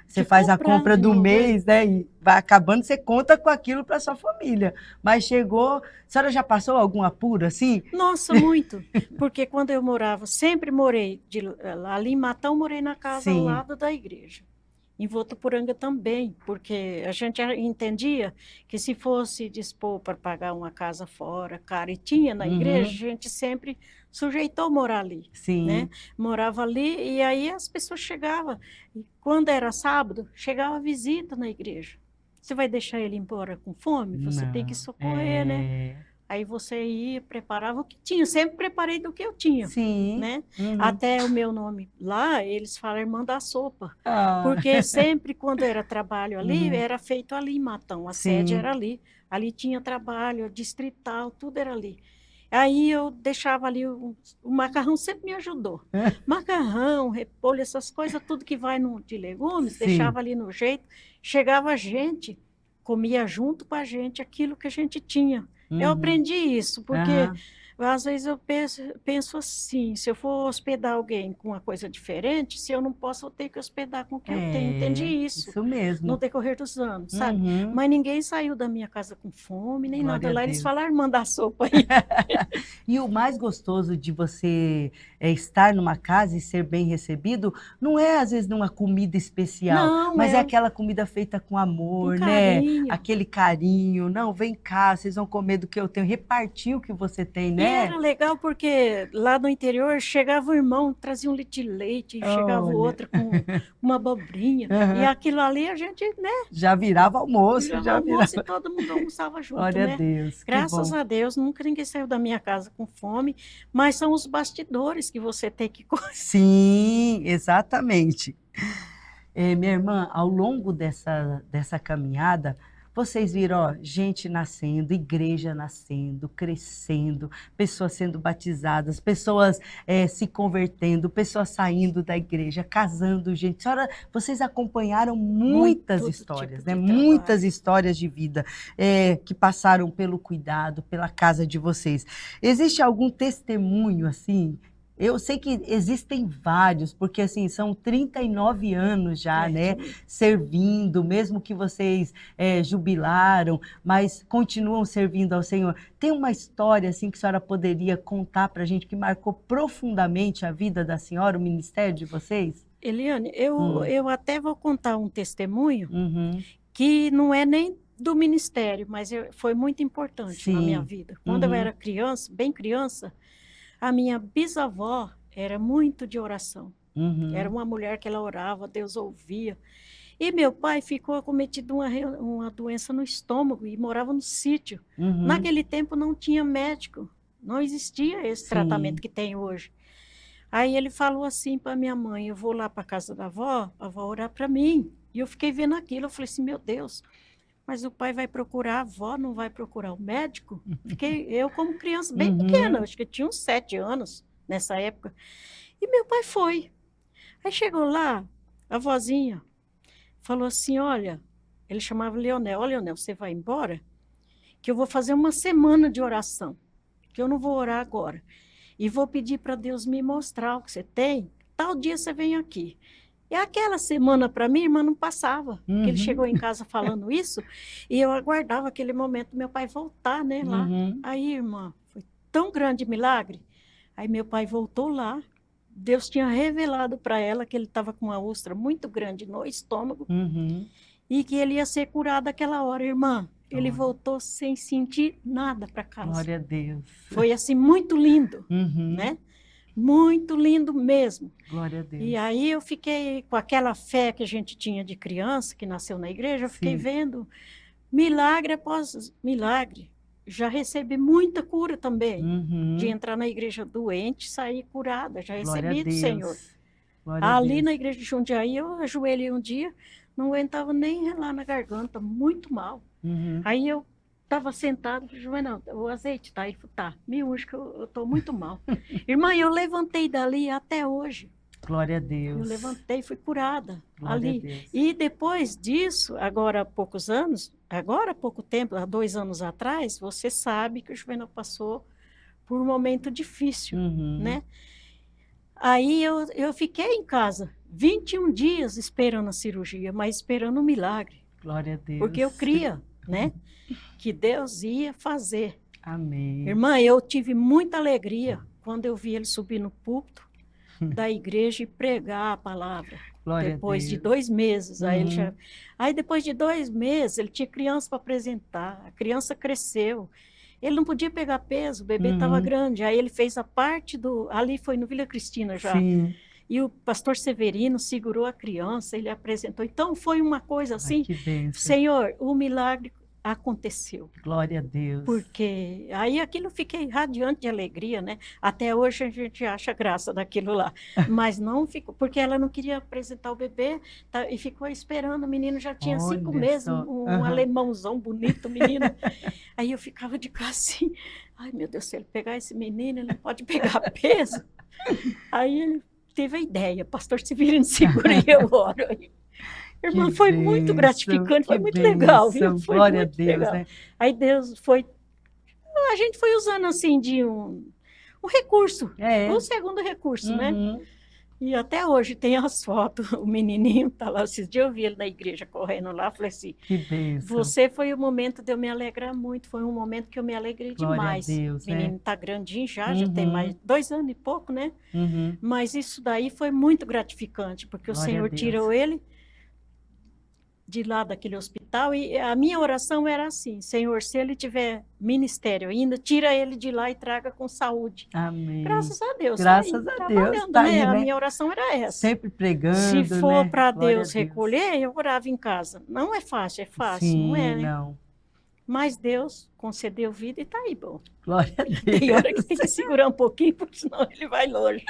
você de faz a comprar compra de do novo. mês, né? E vai acabando, você conta com aquilo para sua família. Mas chegou. A senhora já passou algum apuro assim? Nossa, muito. Porque quando eu morava, sempre morei ali em Matão, morei na casa ao Sim. lado da igreja. Em Votuporanga também, porque a gente entendia que se fosse dispor para pagar uma casa fora, cara, e tinha na igreja, Uhum. a gente sempre sujeitou a morar ali, né? Sim. Morava ali e aí as pessoas chegavam. E quando era sábado, chegava visita na igreja. Você vai deixar ele embora com fome? Você tem que Não. socorrer, né? Aí você ia, preparava o que tinha. Sempre preparei do que eu tinha, Sim. né? Uhum. Até o meu nome lá, eles falam irmã da sopa. Ah. Porque sempre, quando era trabalho ali, Uhum. era feito ali em Matão. A sede Sim. era ali. Ali tinha trabalho, distrital, tudo era ali. Aí eu deixava ali, o macarrão sempre me ajudou. Macarrão, repolho, essas coisas, tudo que vai de legumes, Sim. deixava ali no jeito. Chegava a gente, comia junto com a gente aquilo que a gente tinha. Eu Uhum. aprendi isso, porque Aham. às vezes eu penso assim, se eu for hospedar alguém com uma coisa diferente, se eu não posso, eu tenho que hospedar com o que eu tenho. Entendi isso Isso mesmo. no decorrer dos anos, sabe? Uhum. Mas ninguém saiu da minha casa com fome, nem Glória nada. a Lá eles Deus. falaram, mandar sopa aí. E o mais gostoso de você estar numa casa e ser bem recebido, não é às vezes numa comida especial, Não, mas é aquela comida feita com com amor, né? carinho. Aquele carinho. Não, vem cá, vocês vão comer do que eu tenho, repartir o que você tem, E né? era legal porque lá no interior chegava o irmão, trazia um litro de leite, chegava o Olha. outro com uma abobrinha. E Aham. aquilo ali a gente, né, Já virava almoço, virava já almoço e virava. todo mundo almoçava junto, Glória a né? Deus, que Graças bom. a Deus, nunca ninguém saiu da minha casa com fome, mas são os bastidores que você tem que Sim, exatamente. Minha irmã, ao longo dessa caminhada, vocês viram, ó, gente nascendo, igreja nascendo, crescendo, pessoas sendo batizadas, pessoas se convertendo, pessoas saindo da igreja, casando, gente. Senhora, vocês acompanharam muitas Muito histórias, tipo né? de Muitas trabalho. histórias de vida que passaram pelo cuidado, pela casa de vocês. Existe algum testemunho assim? Eu sei que existem vários, porque assim, são 39 anos já, né, servindo, mesmo que vocês jubilaram, mas continuam servindo ao Senhor. Tem uma história assim que a senhora poderia contar para a gente que marcou profundamente a vida da senhora, o ministério de vocês? Eliane, eu até vou contar um testemunho Uhum. que não é nem do ministério, mas foi muito importante na minha Sim. vida. Quando eu Uhum. era criança, bem criança, a minha bisavó era muito de oração. Uhum. Era uma mulher que ela orava, Deus ouvia. E meu pai ficou acometido de uma doença no estômago e morava no sítio. Uhum. Naquele tempo não tinha médico, não existia esse Sim. tratamento que tem hoje. Aí ele falou assim para minha mãe, eu vou lá para a casa da avó, a avó orar para mim. E eu fiquei vendo aquilo, eu falei assim, meu Deus, mas o pai vai procurar a avó, não vai procurar o médico? Fiquei, eu como criança bem pequena, acho que eu tinha uns 7 anos nessa época. E meu pai foi. Aí chegou lá, a vozinha falou assim, olha, ele chamava Leonel, olha Leonel, você vai embora? Que eu vou fazer uma semana de oração, que eu não vou orar agora. E vou pedir para Deus me mostrar o que você tem, tal dia você vem aqui. E aquela semana para mim, irmã, não passava. Porque ele chegou em casa falando isso, e eu aguardava aquele momento do meu pai voltar, né, lá. Uhum. Aí, irmã, foi tão grande milagre. Aí meu pai voltou lá, Deus tinha revelado para ela que ele estava com uma úlcera muito grande no estômago, Uhum. e que ele ia ser curado aquela hora, irmã. Ele voltou sem sentir nada para casa. Glória a Deus. Foi assim, muito lindo, Uhum. né? Muito lindo mesmo. Glória a Deus. E aí eu fiquei com aquela fé que a gente tinha de criança, que nasceu na igreja, eu fiquei Sim. vendo milagre após milagre. Já recebi muita cura também, Uhum. de entrar na igreja doente, sair curada, já Glória a recebi do Deus. Senhor. Glória a Ali Deus. na igreja de Jundiaí, eu ajoelhei um dia, não aguentava nem relar na garganta, muito mal. Uhum. Aí eu estava sentada, falei, Juvenal, o azeite tá? Ele falou, tá, me unge que eu estou muito mal. Irmã, eu levantei dali até hoje. Glória a Deus. Eu levantei, fui curada Glória a ali. Deus. E depois disso, agora há poucos anos, agora há pouco tempo, há 2 anos atrás, você sabe que o Juvenal passou por um momento difícil, Uhum. né? Aí eu fiquei em casa 21 dias esperando a cirurgia, mas esperando um milagre, Glória a Deus. porque eu cria, né, que Deus ia fazer. Amém. Irmã, eu tive muita alegria quando eu vi ele subir no púlpito da igreja e pregar a palavra. Glória Depois a de Deus. 2 meses, Uhum. aí depois de 2 meses ele tinha criança para apresentar, a criança cresceu. Ele não podia pegar peso, o bebê estava grande. Aí ele fez a parte ali foi no Vila Cristina já. Sim. E o pastor Severino segurou a criança, ele apresentou. Então foi uma coisa assim, Que bênção. Senhor, o milagre aconteceu. Glória a Deus. Porque aí aquilo eu fiquei radiante de alegria, né? Até hoje a gente acha graça daquilo lá. Mas não ficou, porque ela não queria apresentar o bebê tá, e ficou esperando. O menino já tinha 5 Olha meses, só. um alemãozão bonito, menino. Aí eu ficava de casa assim, ai meu Deus, se ele pegar esse menino, ele não pode pegar peso. Aí ele teve a ideia, pastor Severino segura e eu oro. Irmã, foi muito gratificante, foi muito legal, viu? Foi Glória a muito Deus, legal. né? Aí Deus foi, a gente foi usando assim de um recurso, um segundo recurso, né? E até hoje tem as fotos, o menininho tá lá, esses dias eu vi ele na igreja correndo lá, falei assim, que bênção. Você foi o momento de eu me alegrar muito, foi um momento que eu me alegrei demais. Glória a Deus, o menino né? tá grandinho já tem mais 2 anos e pouco, né? Uhum. Mas isso daí foi muito gratificante, porque Glória o a Senhor Deus. tirou ele de lá daquele hospital e a minha oração era assim, Senhor, se ele tiver ministério ainda, tira ele de lá e traga com saúde. Amém. Graças a Deus. Graças tá aí, a Deus. trabalhando, Tá né? aí, A né? minha oração era essa. Sempre pregando, Se for né? para Glória a Deus recolher, eu orava em casa. Não é fácil, Sim, não é, né? não. Mas Deus concedeu vida e está aí, bom. Glória a Deus. Tem hora que tem que segurar um pouquinho, porque senão ele vai longe.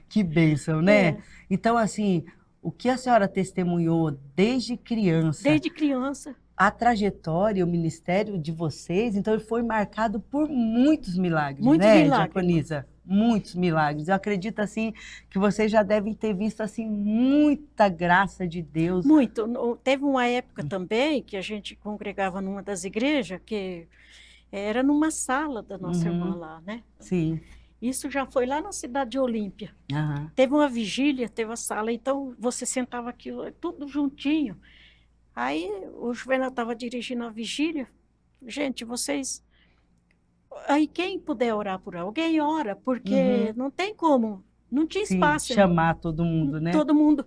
Que bênção, né? É. Então, assim, o que a senhora testemunhou desde criança, Desde criança. a trajetória, o ministério de vocês, então ele foi marcado por muitos milagres, Muitos né, milagres. Diaconisa? Muitos milagres. Eu acredito, assim, que vocês já devem ter visto, assim, muita graça de Deus. Muito. Teve uma época também que a gente congregava numa das igrejas, que era numa sala da nossa irmã lá, né? Sim. Isso já foi lá na cidade de Olímpia. Aham. Teve uma vigília, teve a sala, então você sentava aqui tudo juntinho. Aí o Juvenal estava dirigindo a vigília. Gente, vocês... Aí quem puder orar por alguém, ora, porque não tem como, não tinha Sim, espaço. chamar todo mundo, né? Todo mundo.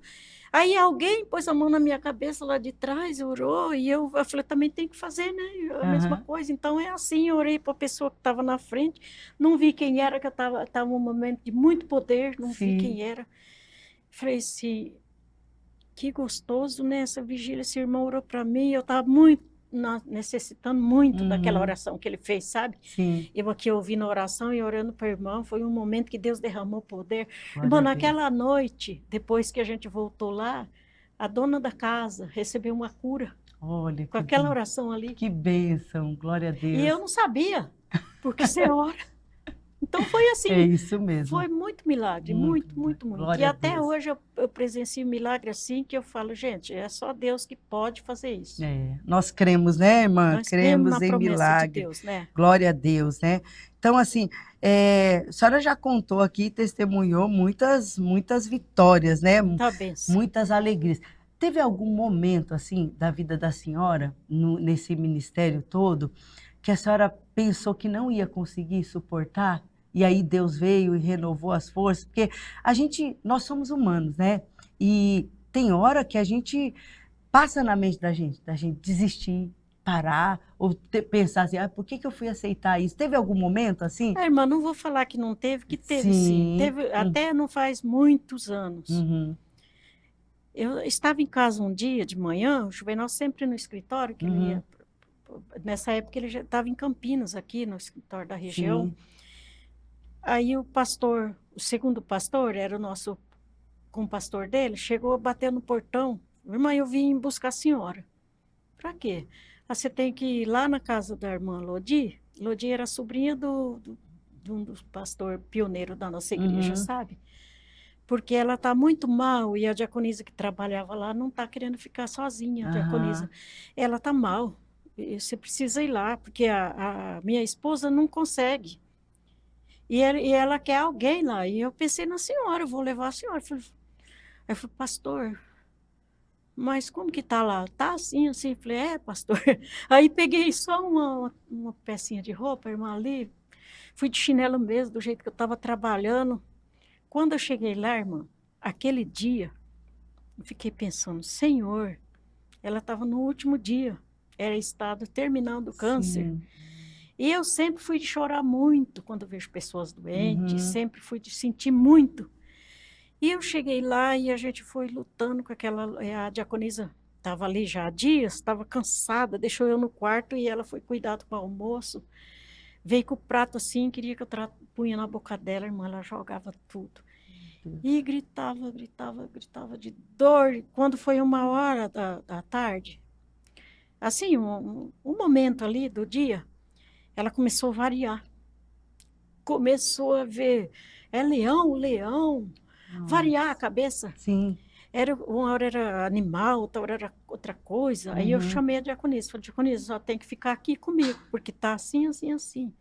Aí alguém pôs a mão na minha cabeça lá de trás, orou, e eu falei, também tem que fazer, né? A mesma coisa. Então é assim, eu orei para a pessoa que estava na frente, não vi quem era, que eu estava um momento de muito poder, não vi quem era. Falei assim, que gostoso, né? Essa vigília, esse irmão orou para mim, eu estava muito necessitando muito daquela oração que ele fez, sabe? Sim. Eu aqui ouvindo a oração e orando para o irmão, foi um momento que Deus derramou poder. Glória Irmão, a naquela noite, depois que a gente voltou lá, a dona da casa recebeu uma cura. Olha, com aquela oração ali. Que bênção, glória a Deus. E eu não sabia, porque você ora. Então foi assim. É isso mesmo. Foi muito milagre, muito. Glória E a até Deus. hoje eu presencio milagre assim, que eu falo, gente, é só Deus que pode fazer isso. É, nós cremos, né, irmã? Nós cremos na em promessa milagre. de Deus, né? Glória a Deus, né? Então, assim, a senhora já contou aqui, testemunhou muitas vitórias, né? Tá bem. Muitas alegrias. Teve algum momento, assim, da vida da senhora, nesse ministério todo, que a senhora pensou que não ia conseguir suportar? E aí Deus veio e renovou as forças? Porque nós somos humanos, né? E tem hora que a gente passa na mente da gente desistir, parar, ou pensar assim, por que eu fui aceitar isso? Teve algum momento assim? Irmã, não vou falar que não teve, que teve sim. Teve, até não faz muitos anos. Eu estava em casa um dia de manhã, o Juvenal sempre no escritório, que ele ia, nessa época ele já estava em Campinas, aqui no escritório da região. Sim. Aí o segundo pastor, era o nosso com o pastor dele, chegou a bater no portão. Irmã, eu vim buscar a senhora. Para quê? Você tem que ir lá na casa da irmã Lodi. Lodi era sobrinha de um dos pastores pioneiros da nossa igreja, sabe? Porque ela está muito mal e a diaconisa que trabalhava lá não está querendo ficar sozinha, a diaconisa. Ela está mal. E você precisa ir lá, porque a minha esposa não consegue. E ela quer alguém lá. E eu pensei na senhora, eu vou levar a senhora. Eu falei, pastor, mas como que tá lá? Tá assim, assim. Falei, pastor. Aí peguei só uma pecinha de roupa, irmã, ali. Fui de chinelo mesmo, do jeito que eu estava trabalhando. Quando eu cheguei lá, irmã, aquele dia, eu fiquei pensando, Senhor, ela estava no último dia. Era estado terminal do câncer. Sim. E eu sempre fui de chorar muito quando vejo pessoas doentes. Sempre fui de sentir muito. E eu cheguei lá e a gente foi lutando com a diaconisa estava ali já há dias, estava cansada, deixou eu no quarto e ela foi cuidar do almoço. Veio com o prato assim, queria que eu punha na boca dela, irmã, ela jogava tudo. E gritava de dor. Quando foi 1h da tarde, assim, um momento ali do dia, ela começou a variar. Começou a ver, leão, variar a cabeça. Sim. Uma hora era animal, outra hora era outra coisa. Aí eu chamei a diaconisa, falei, diaconisa, só tem que ficar aqui comigo, porque tá assim, assim, assim.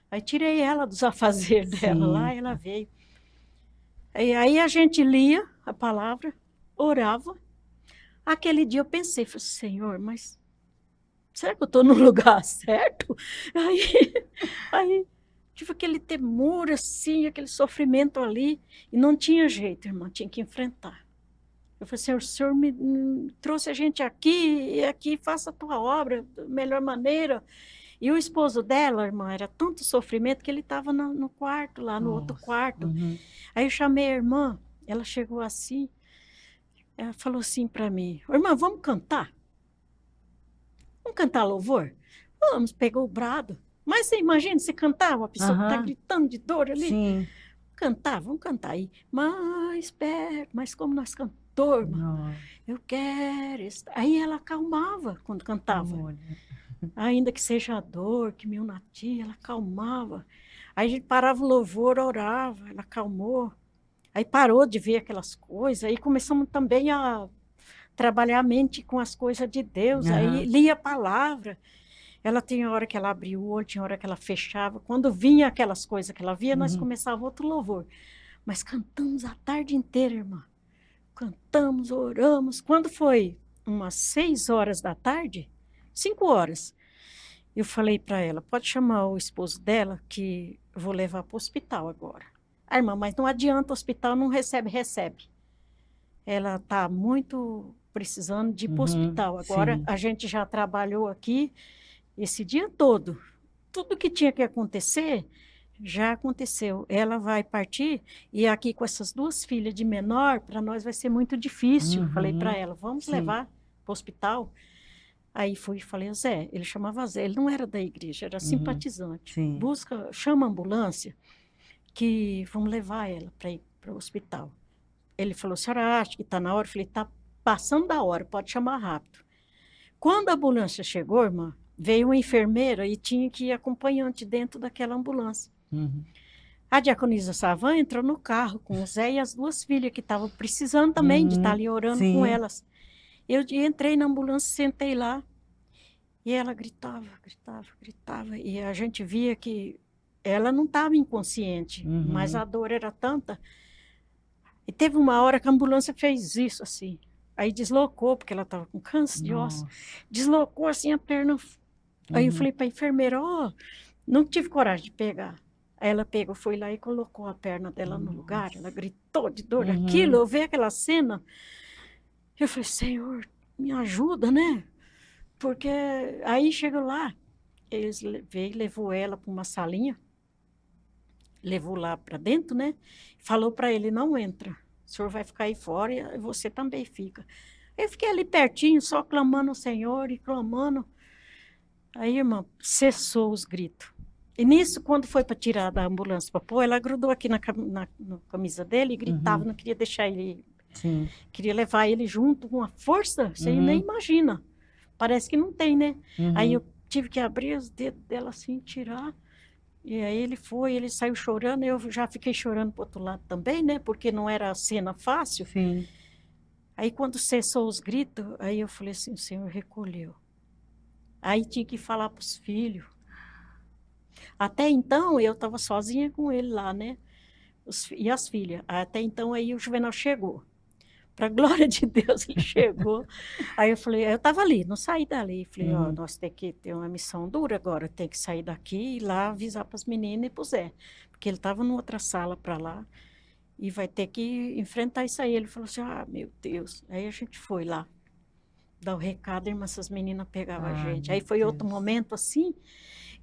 Aí tirei ela dos afazeres dela lá, ela veio. Aí a gente lia a palavra, orava. Aquele dia eu pensei, falei, Senhor, mas será que eu estou no lugar certo? Aí tive aquele temor assim, aquele sofrimento ali, e não tinha jeito, irmã, tinha que enfrentar. Eu falei, Senhor, o Senhor me trouxe a gente aqui, e aqui faça a tua obra da melhor maneira. E o esposo dela, irmã, era tanto sofrimento que ele estava no quarto, lá no outro quarto. Aí eu chamei a irmã, ela chegou assim, ela falou assim para mim, irmã, vamos cantar? Vamos cantar louvor? Vamos, pegou o brado. Mas você imagina, você cantar, uma pessoa que está gritando de dor ali. Sim. Vamos cantar aí. Mas perto, mas como nós cantamos, irmã, eu quero estar. Aí ela acalmava quando cantava. Ainda que seja a dor, que me unatia, ela acalmava. Aí a gente parava o louvor, orava, ela acalmou. Aí parou de ver aquelas coisas, aí começamos também a trabalhar a mente com as coisas de Deus, aí lia a palavra. Ela tinha hora que ela abria o olho, tinha hora que ela fechava. Quando vinha aquelas coisas que ela via, nós começávamos outro louvor. Mas cantamos a tarde inteira, irmã. Cantamos, oramos. Quando foi umas 6h da tarde, 5h, eu falei para ela, pode chamar o esposo dela, que eu vou levar para o hospital agora. Irmã, mas não adianta, o hospital não recebe. Ela está muito precisando de ir para o hospital. Agora, a gente já trabalhou aqui esse dia todo. Tudo que tinha que acontecer, já aconteceu. Ela vai partir, e aqui com essas 2 filhas de menor, para nós vai ser muito difícil. Falei para ela, vamos levar para o hospital. Aí fui e falei, Zé, ele chamava Zé, ele não era da igreja, era simpatizante. Chama a ambulância, que vamos levar ela para ir para o hospital. Ele falou, a senhora acha que está na hora? Eu falei, está passando da hora, pode chamar rápido. Quando a ambulância chegou, irmã, veio uma enfermeira e tinha que ir acompanhante dentro daquela ambulância. A diaconisa Savan entrou no carro com o Zé e as 2 filhas que estavam precisando também de estar ali orando com elas. Eu entrei na ambulância, sentei lá e ela gritava. E a gente via que ela não estava inconsciente, mas a dor era tanta. E teve uma hora que a ambulância fez isso assim. Aí deslocou, porque ela estava com câncer de osso. Deslocou assim a perna. Aí eu falei para a enfermeira, não tive coragem de pegar. Aí ela pegou, foi lá e colocou a perna dela no lugar. Ela gritou de dor. Aquilo, eu vi aquela cena. Eu falei, Senhor, me ajuda, né? Porque aí chegou lá, levou ela para uma salinha, levou lá para dentro, né? Falou para ele, não entra, o senhor vai ficar aí fora e você também fica. Eu fiquei ali pertinho, só clamando ao Senhor e clamando. Aí, irmã, cessou os gritos. E nisso, quando foi para tirar da ambulância para pôr, ela grudou aqui na camisa dele e gritava, não queria deixar ele, Sim. queria levar ele junto com uma força, você Uhum. nem imagina. Parece que não tem, né? Uhum. Aí eu tive que abrir os dedos dela assim, tirar. E aí ele saiu chorando, eu já fiquei chorando pro outro lado também, né? Porque não era a cena fácil. Sim. Aí quando cessou os gritos, aí eu falei assim, o Senhor recolheu. Aí tinha que falar para os filhos. Até então eu estava sozinha com ele lá, né? E as filhas. Até então aí o Juvenal chegou. Para a glória de Deus, ele chegou. Aí eu falei, eu estava ali, não saí dali. Falei, ó, nós temos que ter uma missão dura agora, tem que sair daqui e ir lá avisar para as meninas e para o Zé. Porque ele estava numa outra sala para lá e vai ter que enfrentar isso aí. Ele falou assim, ah, meu Deus. Aí a gente foi lá dar o recado, irmã, essas meninas pegavam a gente. Aí foi outro momento assim,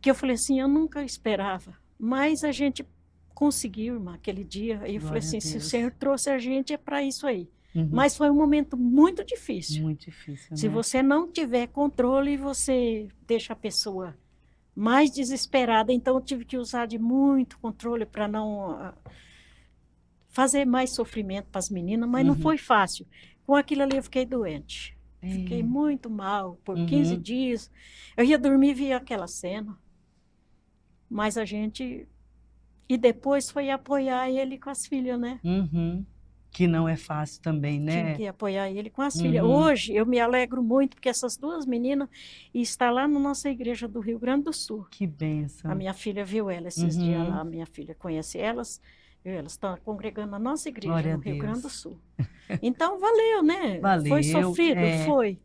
que eu falei assim, eu nunca esperava, mas a gente conseguiu, irmã, aquele dia. Aí eu falei assim, se o Senhor trouxe a gente, é para isso aí. Mas foi um momento muito difícil. Muito difícil, Se né? você não tiver controle, você deixa a pessoa mais desesperada. Então, eu tive que usar de muito controle para não fazer mais sofrimento para as meninas, mas não foi fácil. Com aquilo ali, eu fiquei doente. Fiquei muito mal por 15 dias. Eu ia dormir e via aquela cena. Mas a gente... E depois foi apoiar ele com as filhas, né? Que não é fácil também, né? Tinha que apoiar ele com as filhas. Hoje, eu me alegro muito, porque essas duas meninas estão lá na nossa igreja do Rio Grande do Sul. Que bênção. A minha filha viu ela esses dias lá, a minha filha conhece elas. Elas estão congregando na nossa igreja Glória no a Rio Deus. Grande do Sul. Então, valeu, né? Valeu, Foi sofrido? é. Foi.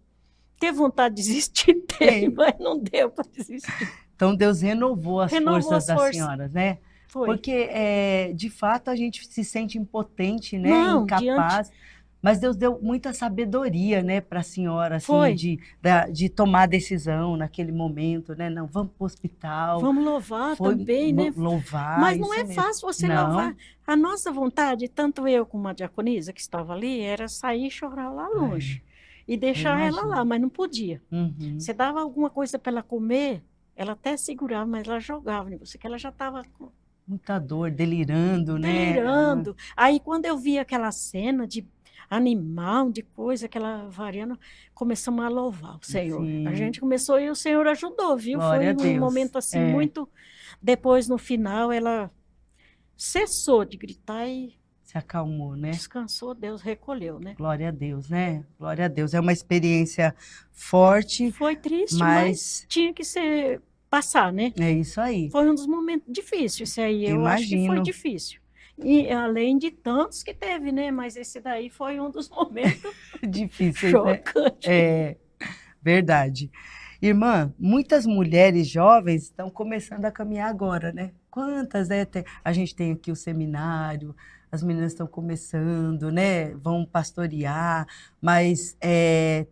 Teve vontade de desistir? Teve, mas não deu para desistir. Então, Deus renovou as forças das senhoras, né? Foi. Porque, de fato, a gente se sente impotente, né? Não, Incapaz. Mas Deus deu muita sabedoria, né, para a senhora, assim, Foi. de tomar a decisão naquele momento, né? Não, vamos para o hospital. Vamos louvar também, né? Louvar. Mas não é mesmo. fácil você Não. louvar. A nossa vontade, tanto eu como a diaconisa que estava ali, era sair e chorar lá longe. E deixar ela lá, mas não podia. Você dava alguma coisa para ela comer, ela até segurava, mas ela jogava em você, que ela já estava com muita dor, delirando, né? delirando. Aí quando eu vi aquela cena de animal, de coisa, aquela variando, começamos a louvar o Senhor. Sim. A gente começou e o Senhor ajudou, viu? Glória a Foi um Deus. momento assim muito... Depois, no final, ela cessou de gritar e se acalmou, né? Descansou, Deus recolheu, né? Glória a Deus, né? Glória a Deus. É uma experiência forte. Foi triste, mas tinha que ser passar, né? É isso aí. Foi um dos momentos difíceis, esse aí. Eu acho que foi difícil. E além de tantos que teve, né? Mas esse daí foi um dos momentos difíceis, chocantes. Né? É verdade. Irmã, muitas mulheres jovens estão começando a caminhar agora, né? Quantas, né? A gente tem aqui o seminário, as meninas estão começando, né? Vão pastorear, mas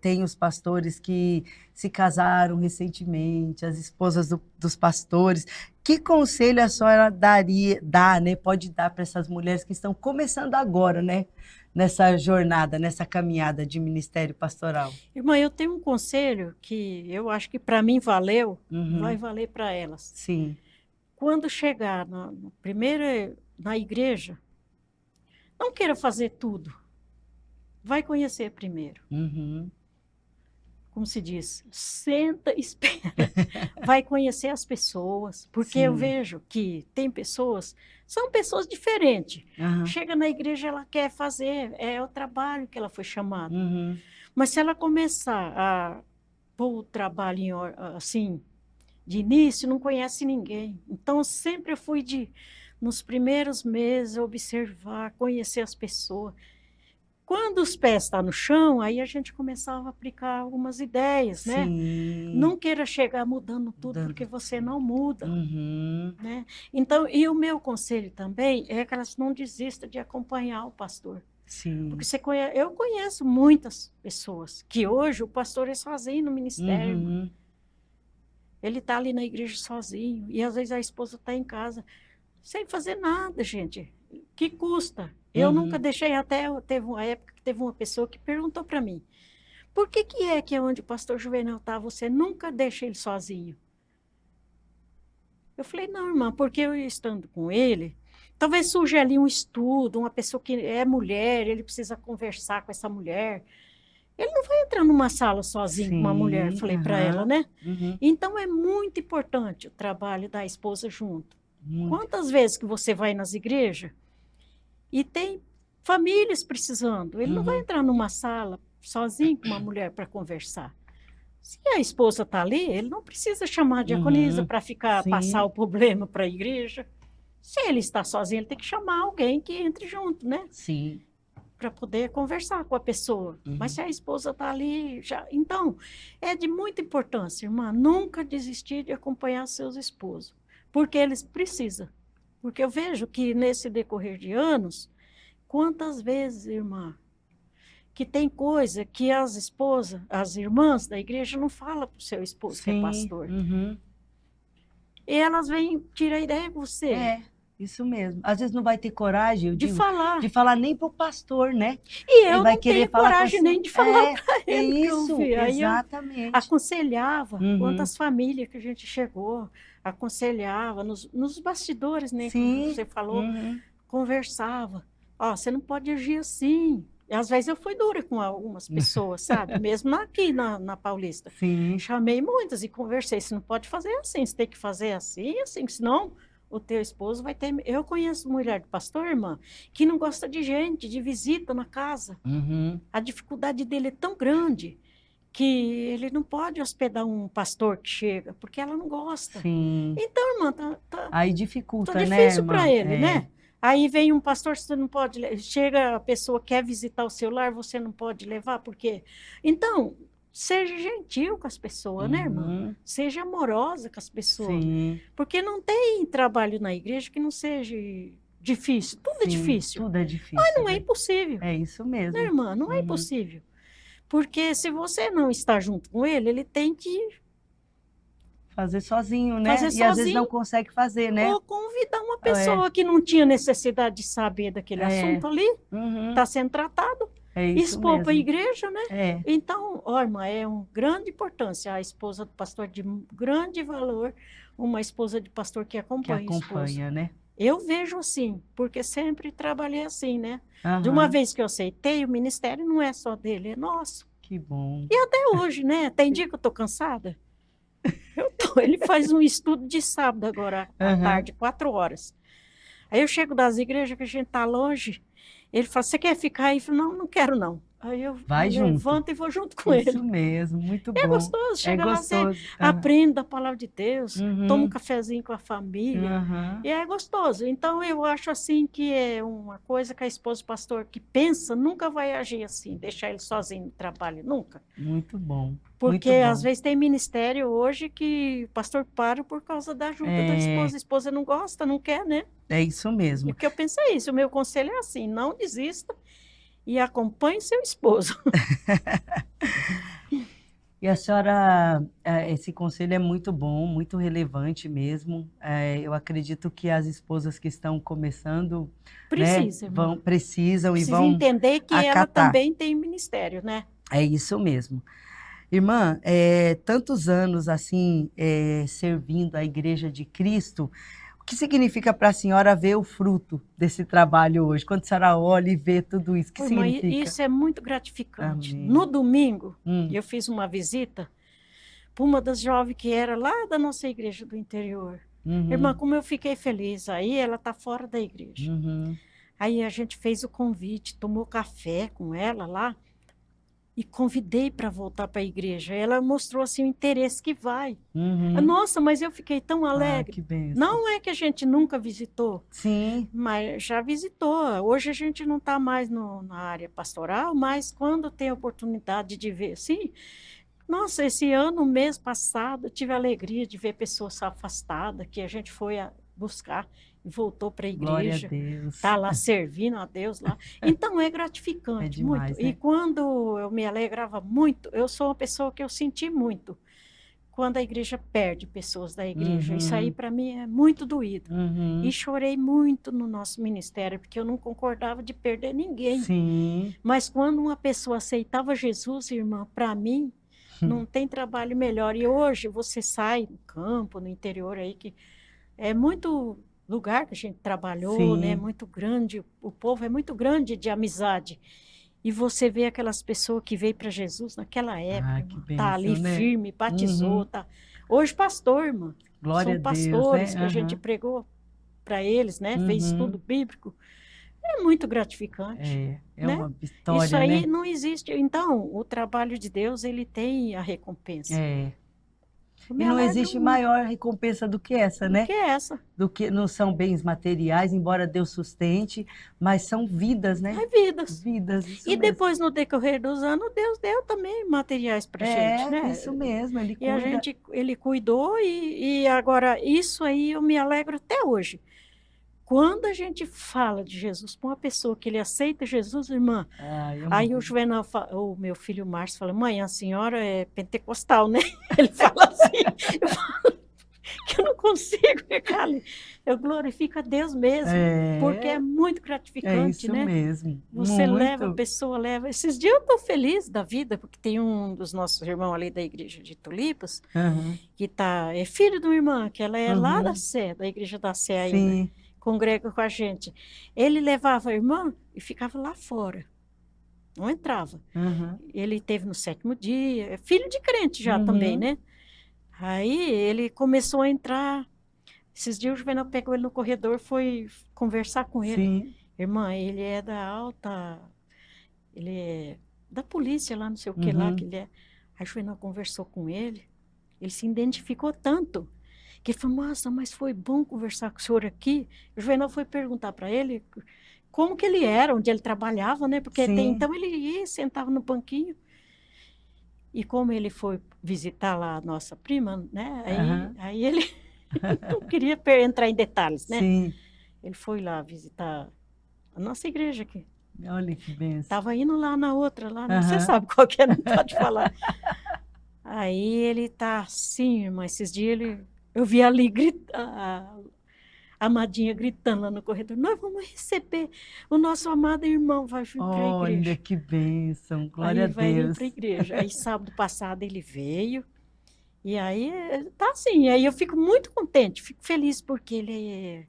tem os pastores que se casaram recentemente, as esposas dos pastores. Que conselho a senhora né? Pode dar para essas mulheres que estão começando agora, né? Nessa jornada, nessa caminhada de ministério pastoral? Irmã, eu tenho um conselho que eu acho que para mim valeu, vai valer para elas. Sim. Quando chegar primeiro na igreja, não queira fazer tudo. Vai conhecer primeiro. Como se diz, senta e espera. Vai conhecer as pessoas, porque eu vejo que tem pessoas, são pessoas diferentes. Chega na igreja, ela quer fazer, é o trabalho que ela foi chamada. Mas se ela começar a pôr o trabalho assim, de início, não conhece ninguém. Então, sempre eu fui nos primeiros meses, observar, conhecer as pessoas. Quando os pés estão no chão, aí a gente começava a aplicar algumas ideias, né? Não queira chegar mudando tudo, porque você não muda, né? Então, e o meu conselho também é que elas não desistam de acompanhar o pastor. Sim. Porque eu conheço muitas pessoas que hoje o pastor é sozinho no ministério. Ele está ali na igreja sozinho, e às vezes a esposa está em casa, sem fazer nada, gente. Que custa? Eu nunca deixei, até teve uma época que teve uma pessoa que perguntou para mim, por que é que onde o pastor Juvenal está, você nunca deixa ele sozinho? Eu falei, não, irmã, porque eu estando com ele, talvez surja ali um estudo, uma pessoa que é mulher, ele precisa conversar com essa mulher. Ele não vai entrar numa sala sozinho com uma mulher, Sim, falei para ela, aham, né? uhum, Então é muito importante o trabalho da esposa junto. muito. Quantas vezes que você vai nas igrejas e tem famílias precisando, ele não vai Uhum, entrar numa sala sozinho com uma mulher para conversar. Se a esposa está ali, ele não precisa chamar a diaconisa uhum, para ficar passar sim, o problema para a igreja. Se ele está sozinho, ele tem que chamar alguém que entre junto, né? sim. Para poder conversar com a pessoa. Mas Uhum. se a esposa está ali, já. Então, é de muita importância, irmã, nunca desistir de acompanhar seus esposos, porque eles precisam. Porque eu vejo que nesse decorrer de anos, quantas vezes, irmã, que tem coisa que as esposas, as irmãs da igreja não falam para o seu esposo que é Sim, pastor. uhum. E elas vêm tirar ideia com você, É, isso mesmo. Às vezes não vai ter coragem, eu de digo, de falar. falar nem pro pastor, né? E Ele eu vai não querer tenho falar com coragem assim. nem de falar para É ele que eu isso, vi. Aí eu exatamente. aconselhava, Uhum. quantas famílias que a gente chegou, aconselhava, nos bastidores, né, como Sim, você falou, uhum. conversava. Ó, você não pode agir assim. E às vezes eu fui dura com algumas pessoas, sabe? Mesmo aqui na Paulista. Sim, Chamei muitas e conversei. Você não pode fazer assim, você tem que fazer assim, assim, senão o teu esposo vai ter. Eu conheço mulher de pastor, irmã, que não gosta de gente, de visita na casa. uhum. A dificuldade dele é tão grande que ele não pode hospedar um pastor que chega, porque ela não gosta. Sim. Então, irmã, Aí tá dificulta, né, difícil para irmã? ele, É, né? Aí vem um pastor, você não pode. Chega a pessoa quer visitar o seu lar, você não pode levar, porque. Então, seja gentil com as pessoas, né, irmã? uhum. Seja amorosa com as pessoas. Sim, Porque não tem trabalho na igreja que não seja difícil. Tudo é sim, difícil. tudo é Mas difícil, não é impossível, é isso né, mesmo. irmã? Não é Uhum. impossível. Porque se você não está junto com ele, ele tem que Fazer sozinho, né? fazer E às vezes não sozinho consegue fazer, né? ou convidar uma É, pessoa que não tinha necessidade de saber daquele é, assunto ali, uhum. está sendo tratado, É isso expor para a mesmo. igreja, né? É, Então, ó, irmã, é uma grande importância a esposa do pastor de grande valor, uma esposa de pastor que que acompanha o esposo. acompanha, né? Eu vejo assim, porque sempre trabalhei assim, né? De uma Aham, vez que eu aceitei, o ministério não é só dele, é nosso. que bom. E até hoje, né? Tem dia que eu tô cansada. Ele faz um estudo de sábado agora, à Aham, tarde, 4 horas. Aí eu chego das igrejas que a gente tá longe, ele fala, você quer ficar aí? Eu falo, não, não quero não. Aí eu vai junto. levanto e vou junto com Isso ele. mesmo, muito É bom. gostoso, É chega lá, você gostoso. Aham, aprende da palavra de Deus, toma um uhum, cafezinho com a família, aham. e é gostoso. Então, eu acho assim que é uma coisa que a esposa do pastor que pensa nunca vai agir assim, deixar ele sozinho no trabalho, nunca. Muito bom, Porque muito às bom. vezes tem ministério hoje que o pastor para por causa da ajuda da esposa. É, A esposa não gosta, não quer, né? é isso E mesmo. o que eu penso é isso, o meu conselho é assim, não desista e acompanhe seu esposo. E a senhora, esse conselho é muito bom, muito relevante mesmo. Eu acredito que as esposas que estão começando, né, Precisa, irmã. precisam e Precisa vão entender que ela acatar. também tem ministério, né? É isso mesmo. Irmã, tantos anos assim, servindo a Igreja de Cristo, o que significa para a senhora ver o fruto desse trabalho hoje? Quando a senhora olha e vê tudo isso, o que Ô, irmã, significa? isso é muito gratificante. Amém. No domingo, Hum, eu fiz uma visita para uma das jovens que era lá da nossa igreja do interior. Irmã, uhum, como eu fiquei feliz. Aí ela está fora da igreja. uhum, Aí a gente fez o convite, tomou café com ela lá e convidei para voltar para a igreja. Ela mostrou assim o interesse que vai. uhum. Nossa, mas eu fiquei tão Ah, alegre. que bênção. Não é que a gente nunca visitou, Sim, mas já visitou. Hoje a gente não está mais na área pastoral, mas quando tem a oportunidade de ver assim, nossa, esse ano, mês passado, eu tive a alegria de ver pessoas afastadas que a gente foi buscar e voltou para a glória a igreja. Deus. Está lá servindo a Deus lá. Então é É gratificante, muito. demais, E né? quando eu me alegrava muito, eu sou uma pessoa que eu senti muito quando a igreja perde pessoas da igreja. Isso aí Uhum, para mim é muito doído. E uhum. chorei muito no nosso ministério, porque eu não concordava de perder ninguém. Sim. Mas quando uma pessoa aceitava Jesus, irmã, para mim, não tem trabalho melhor. E hoje você sai no campo, no interior aí, que É muito lugar que a gente trabalhou, né? Sim. Muito grande, o povo é muito grande de amizade. E você vê aquelas pessoas que veio para Jesus naquela época, Ah, que irmã, tá ali bênção, né? firme, batizou, Uhum. tá. Hoje pastor, irmã. Glória São a Deus, né? pastores que a gente Aham. pregou para eles, né? Fez estudo Uhum. bíblico. É muito gratificante, É né? uma Isso vitória, aí né? não existe. Então, o trabalho de Deus, ele tem a recompensa. É. Eu me E não alegro existe muito maior recompensa do que essa, do né? que essa. Do que não são bens materiais, embora Deus sustente, mas são vidas, né? É vidas. Vidas, isso E mesmo. depois, no decorrer dos anos, Deus deu também materiais para gente, É, né? isso mesmo, ele E a cuida. gente, ele cuidou e agora isso aí eu me alegro até hoje. Quando a gente fala de Jesus para uma pessoa que ele aceita Jesus, irmã, Ai, é uma aí o coisa. Juvenal, o meu filho Márcio fala, mãe, a senhora é pentecostal, né? Ele fala assim, eu falo que eu não consigo ficar ali. Eu glorifico a Deus mesmo, porque é É, muito é gratificante, isso né? mesmo. Você leva, a Muito. pessoa leva. Esses dias eu estou feliz da vida, porque tem um dos nossos irmãos ali da igreja de Tulipas, Aham. que é filho de uma irmã, que ela é lá da Uhum. Sé, da igreja da Sé ainda, Sim. congrega com a gente. Ele levava a irmã e ficava lá fora, não entrava. Uhum. Ele teve no 7º dia, é filho de crente já também, Uhum. né? Aí ele começou a entrar. Esses dias o Juvenal pegou ele no corredor, foi conversar com ele. Sim. Irmã, ele é da alta. Ele é da polícia lá, não sei o que lá que Uhum. ele é. Aí o Juvenal conversou com ele se identificou tanto, que ele falou, nossa, mas foi bom conversar com o senhor aqui. O Juvenal foi perguntar para ele como que ele era, onde ele trabalhava, né? Porque Sim. então ele ia, sentava no banquinho, e como ele foi visitar lá a nossa prima, né? Aham. Aí ele não queria entrar em detalhes, né? Sim. Ele foi lá visitar a nossa igreja aqui. Olha que benção. Estava indo lá na outra, lá, você Aham. sabe qual que é, não pode falar. Aí ele tá assim, irmã, esses dias eu vi ali a Amadinha gritando lá no corredor, nós vamos receber, o nosso amado irmão vai vir para a Olha igreja. que bênção. Aí Glória a ele vai vir Deus. para a igreja. Aí sábado passado ele veio, e aí tá assim, aí eu fico muito contente, fico feliz porque ele é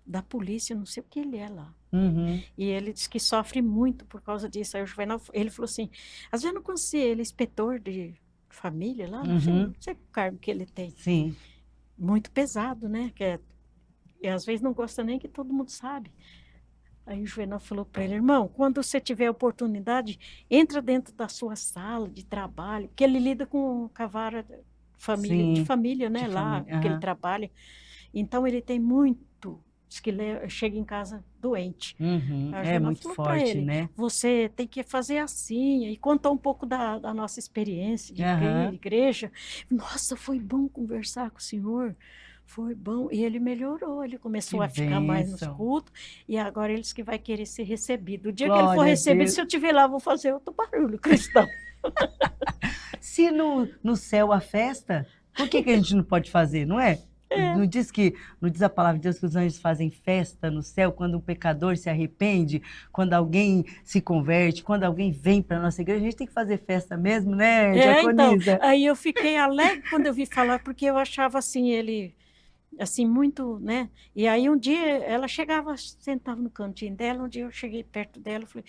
da polícia, não sei o que ele é lá. Uhum. E ele diz que sofre muito por causa disso. Aí o Juvenal, ele falou assim, às vezes eu não consigo, ele é inspetor de família lá, não sei, Uhum. não sei o cargo que ele tem. Sim. Muito pesado, né? E às vezes não gosta nem que todo mundo sabe. Aí o Juvenal falou para ele, irmão, quando você tiver oportunidade, entra dentro da sua sala de trabalho, porque ele lida com a vara de Sim. família, De né? Lá família. que ele Aham. trabalha. Então ele tem muito, diz que chega em casa doente. Uhum. Aí o É Juvenal muito falou para forte, ele, né? você tem que fazer assim, e contou um pouco da nossa experiência de Aham. igreja. Nossa, foi bom conversar com o senhor, foi bom. E ele melhorou, ele Que começou a ficar mais nos bênção. cultos, e agora ele disse que vai querer ser recebido. O dia que ele for Glória a recebido, Deus. se eu estiver lá, eu vou fazer outro barulho cristão. Se no céu a festa, por que a gente não pode fazer, não é? É, Não diz a palavra de Deus que os anjos fazem festa no céu quando um pecador se arrepende, quando alguém se converte, quando alguém vem para a nossa igreja, a gente tem que fazer festa mesmo, né, então, diaconisa? aí eu fiquei alegre quando eu vi falar, porque eu achava assim, ele assim, muito, né? E aí um dia ela chegava, sentava no cantinho dela, um dia eu cheguei perto dela, falei,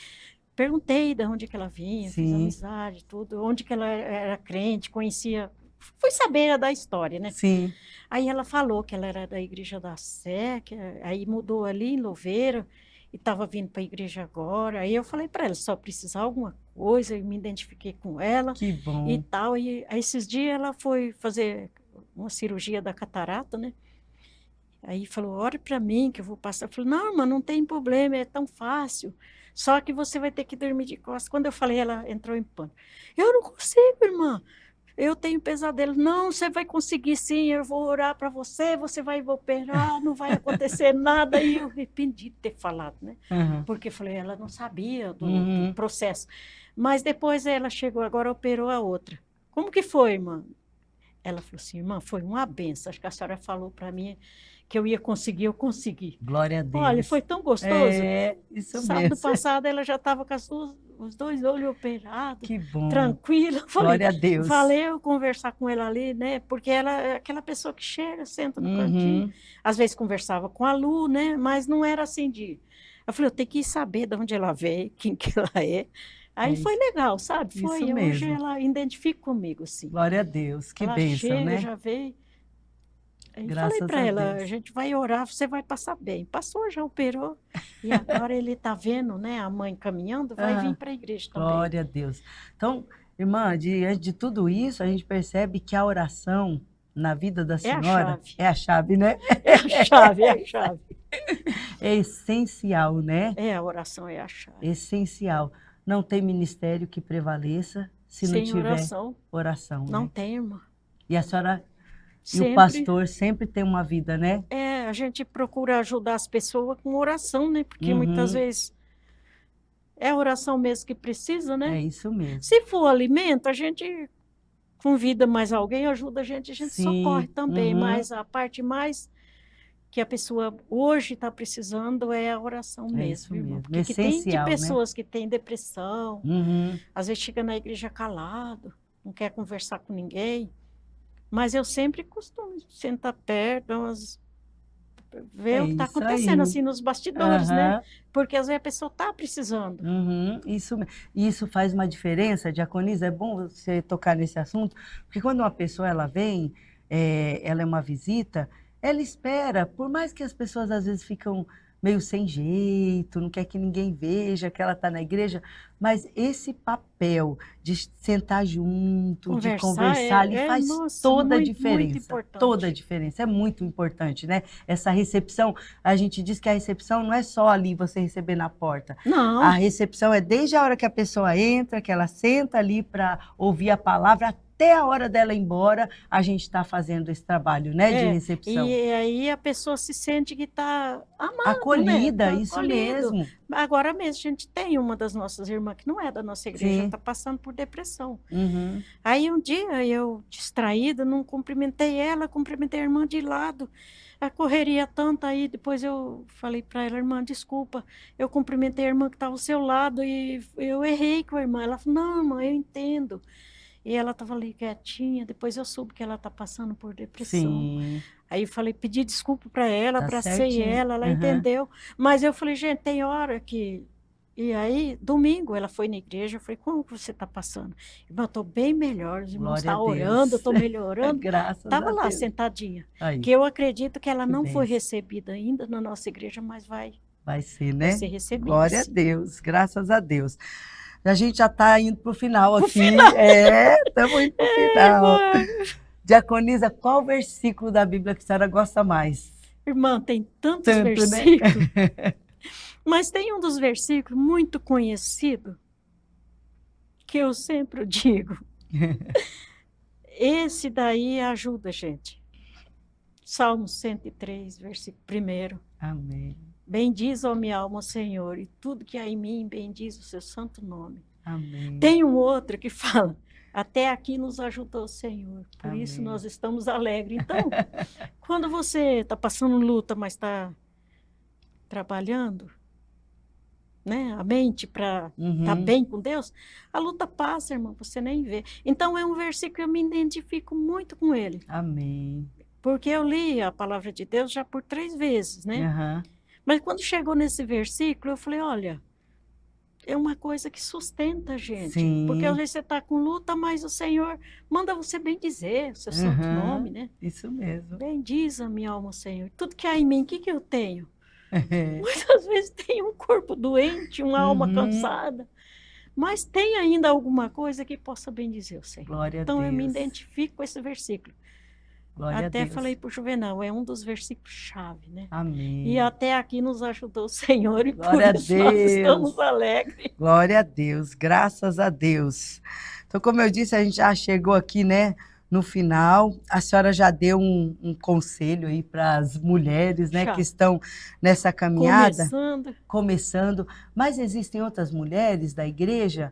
perguntei de onde que ela vinha, fiz Sim, amizade, tudo, onde que ela era crente, conhecia, fui saber da história, né? sim. Aí ela falou que ela era da igreja da Sé, que aí mudou ali em Louveira e estava vindo para a igreja agora. Aí eu falei para ela, só precisar alguma coisa, eu me identifiquei com ela Que e bom. tal. E aí, esses dias ela foi fazer uma cirurgia da catarata, né? Aí falou, ore para mim que eu vou passar. Eu falei, não, irmã, não tem problema, é tão fácil. Só que você vai ter que dormir de costas. Quando eu falei, ela entrou em pânico. Eu não consigo, irmã. Eu tenho pesadelo. Não, você vai conseguir sim, eu vou orar para você, você vai operar, não vai acontecer nada. E eu arrependi de ter falado, né? Aham. Porque eu falei, ela não sabia do Uhum. processo. Mas depois ela chegou, agora operou a outra. Como que foi, irmã? Ela falou assim, irmã, foi uma benção. Acho que a senhora falou para mim que eu ia conseguir, eu consegui. Glória a Olha, Deus. foi tão gostoso. É, isso Sábado mesmo. passado ela já estava com as os dois olhos operados, Que bom. tranquilo. Glória a Deus. Falei eu conversar com ela ali, né? Porque ela é aquela pessoa que chega, senta no cantinho. Às vezes conversava com a Lu, né? Mas não era assim de... Eu falei, eu tenho que ir saber de onde ela veio, quem que ela é. Aí foi legal, sabe? Foi. Isso Hoje mesmo. ela identifica comigo, sim. Glória a Deus. Que ela bênção, chega, né? já veio. Aí Graças falei para a ela, Deus. a gente vai orar, você vai passar bem. Passou, já operou. E agora ele está vendo, né, a mãe caminhando, vai vir para a igreja também. Glória a Deus. Então, irmã, diante de tudo isso, a gente percebe que a oração na vida da senhora é a chave, né? É a chave, é a chave. É essencial, né? É, a oração é a chave. Essencial. Não tem ministério que prevaleça se não tiver oração. Não né? tem, irmã. E a senhora Sempre, e o pastor sempre tem uma vida, né? É, a gente procura ajudar as pessoas com oração, né? Porque muitas vezes é a oração mesmo que precisa, né? É isso mesmo. Se for alimento, a gente convida mais alguém, ajuda a gente socorre também. Mas a parte mais que a pessoa hoje está precisando é a oração mesmo, irmão. Porque Essencial, tem pessoas né? que têm depressão, às vezes chega na igreja calado, não quer conversar com ninguém. Mas eu sempre costumo sentar perto, ver o que está acontecendo assim nos bastidores, né? Porque às vezes a pessoa está precisando. Isso faz uma diferença, Diaconisa. É bom você tocar nesse assunto, porque quando uma pessoa ela vem, ela é uma visita, ela espera, por mais que as pessoas às vezes ficam meio sem jeito, não quer que ninguém veja que ela está na igreja, mas esse papel de sentar junto, de conversar ali faz toda a diferença. Toda a diferença, é muito importante, né? Essa recepção, a gente diz que a recepção não é só ali você receber na porta. Não. A recepção é desde a hora que a pessoa entra, que ela senta ali para ouvir a palavra, até a hora dela ir embora, a gente está fazendo esse trabalho, né, de recepção. E aí a pessoa se sente que está amada, acolhida, né? isso mesmo. Agora mesmo, a gente tem uma das nossas irmãs que não é da nossa igreja, está passando por depressão. Aí um dia eu, distraída, não cumprimentei ela, cumprimentei a irmã de lado. A correria tanta aí, depois eu falei para ela, irmã, desculpa, eu cumprimentei a irmã que estava ao seu lado e eu errei com a irmã. Ela falou, não, irmã, eu entendo. E ela estava ali quietinha, depois eu soube que ela está passando por depressão. Sim. Aí eu falei, pedi desculpa para ela, abracei ela entendeu. Mas eu falei, gente, tem hora que... E aí, domingo, ela foi na igreja, eu falei, como que você está passando? Irmã, estou bem melhor, os irmãos estão orando, estou melhorando. Graças a Deus. Estava lá, sentadinha. Aí. Que eu acredito que ela não foi recebida ainda na nossa igreja, mas vai ser, né? Vai ser recebida. Glória a Deus, graças a Deus. A gente já está indo para o final aqui. Estamos indo para o final. Diaconisa, qual versículo da Bíblia que a senhora gosta mais? Irmã, tem tantos versículos. Né? Mas tem um dos versículos muito conhecido que eu sempre digo. Esse daí ajuda a gente. Salmo 103, versículo 1. Amém. Bendiz, ó minha alma, Senhor, e tudo que há em mim, bendiz o seu santo nome. Amém. Tem um outro que fala, até aqui nos ajudou o Senhor, por isso nós estamos alegres. Então, quando você está passando luta, mas está trabalhando, né, a mente para estar bem com Deus, a luta passa, irmão, você nem vê. Então, é um versículo que eu me identifico muito com ele. Amém. Porque eu li a palavra de Deus já por 3 vezes, né? Mas quando chegou nesse versículo, eu falei, olha, é uma coisa que sustenta a gente. Sim. Porque às vezes você está com luta, mas o Senhor manda você bendizer o seu santo nome, né? Isso mesmo. Bendiz a minha alma, Senhor. Tudo que há em mim, o que eu tenho? Muitas vezes tem um corpo doente, uma alma cansada, mas tem ainda alguma coisa que possa bendizer o Senhor. Glória a então Deus. Eu me identifico com esse versículo. Glória até a Deus. falei para o Juvenal, é um dos versículos-chave, né? Amém. E até aqui nos ajudou o Senhor e Glória por isso a Deus. nós estamos alegres. Glória a Deus, graças a Deus. Então, como eu disse, a gente já chegou aqui, né, no final. A senhora já deu um conselho aí para as mulheres, né, que estão nessa caminhada. Começando. Mas existem outras mulheres da igreja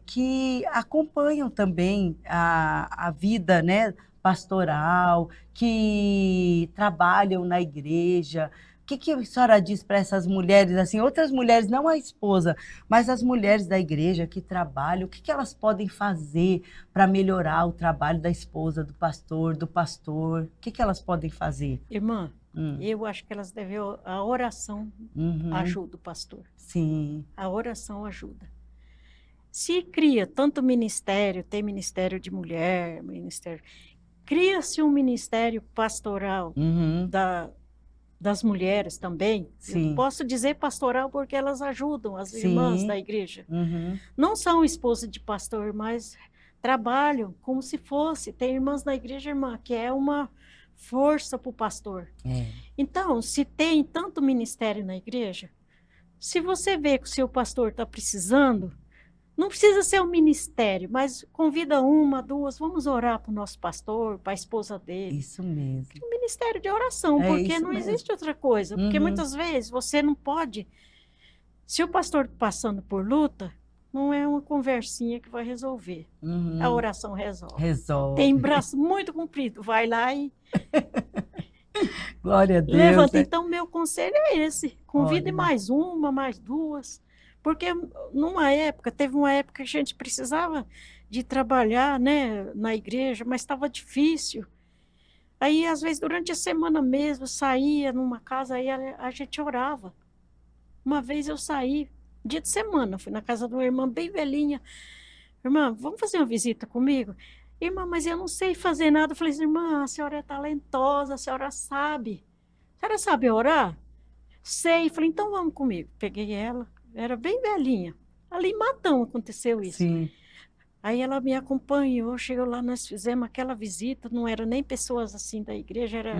que acompanham também a vida, né, pastoral, que trabalham na igreja, que a senhora diz para essas mulheres, assim, outras mulheres, não a esposa, mas as mulheres da igreja que trabalham, o que elas podem fazer para melhorar o trabalho da esposa, do pastor, o que elas podem fazer? Irmã, eu acho que elas devem, a oração ajuda o pastor. Sim. A oração ajuda. Se cria tanto ministério, tem ministério de mulher, cria-se um ministério pastoral das mulheres também. Sim. Eu posso dizer pastoral porque elas ajudam as Sim. irmãs da igreja. Não são esposas de pastor, mas trabalham como se fosse. Tem irmãs na igreja, irmã, que é uma força para o pastor. Então, se tem tanto ministério na igreja, se você vê que o seu pastor está precisando, não precisa ser um ministério, mas convida uma, duas, vamos orar para o nosso pastor, para a esposa dele. Isso mesmo. Um ministério de oração, porque não existe outra coisa. Porque muitas vezes você não pode... Se o pastor está passando por luta, não é uma conversinha que vai resolver. A oração resolve. Tem braço muito comprido, vai lá e... Glória a Deus. Levanta. Então, meu conselho é esse. Convide mais uma, mais duas. Porque teve uma época que a gente precisava de trabalhar, né, na igreja, mas estava difícil. Aí, às vezes, durante a semana mesmo, eu saía numa casa, aí a gente orava. Uma vez eu saí, dia de semana, fui na casa de uma irmã bem velhinha. Irmã, vamos fazer uma visita comigo? Irmã, mas eu não sei fazer nada. Eu falei assim, irmã, a senhora é talentosa, a senhora sabe. A senhora sabe orar? Sei. Falei, então vamos comigo. Peguei ela, era bem velhinha. Ali em Matão aconteceu isso. Sim. Aí ela me acompanhou, chegou lá, nós fizemos aquela visita, não eram nem pessoas assim da igreja, era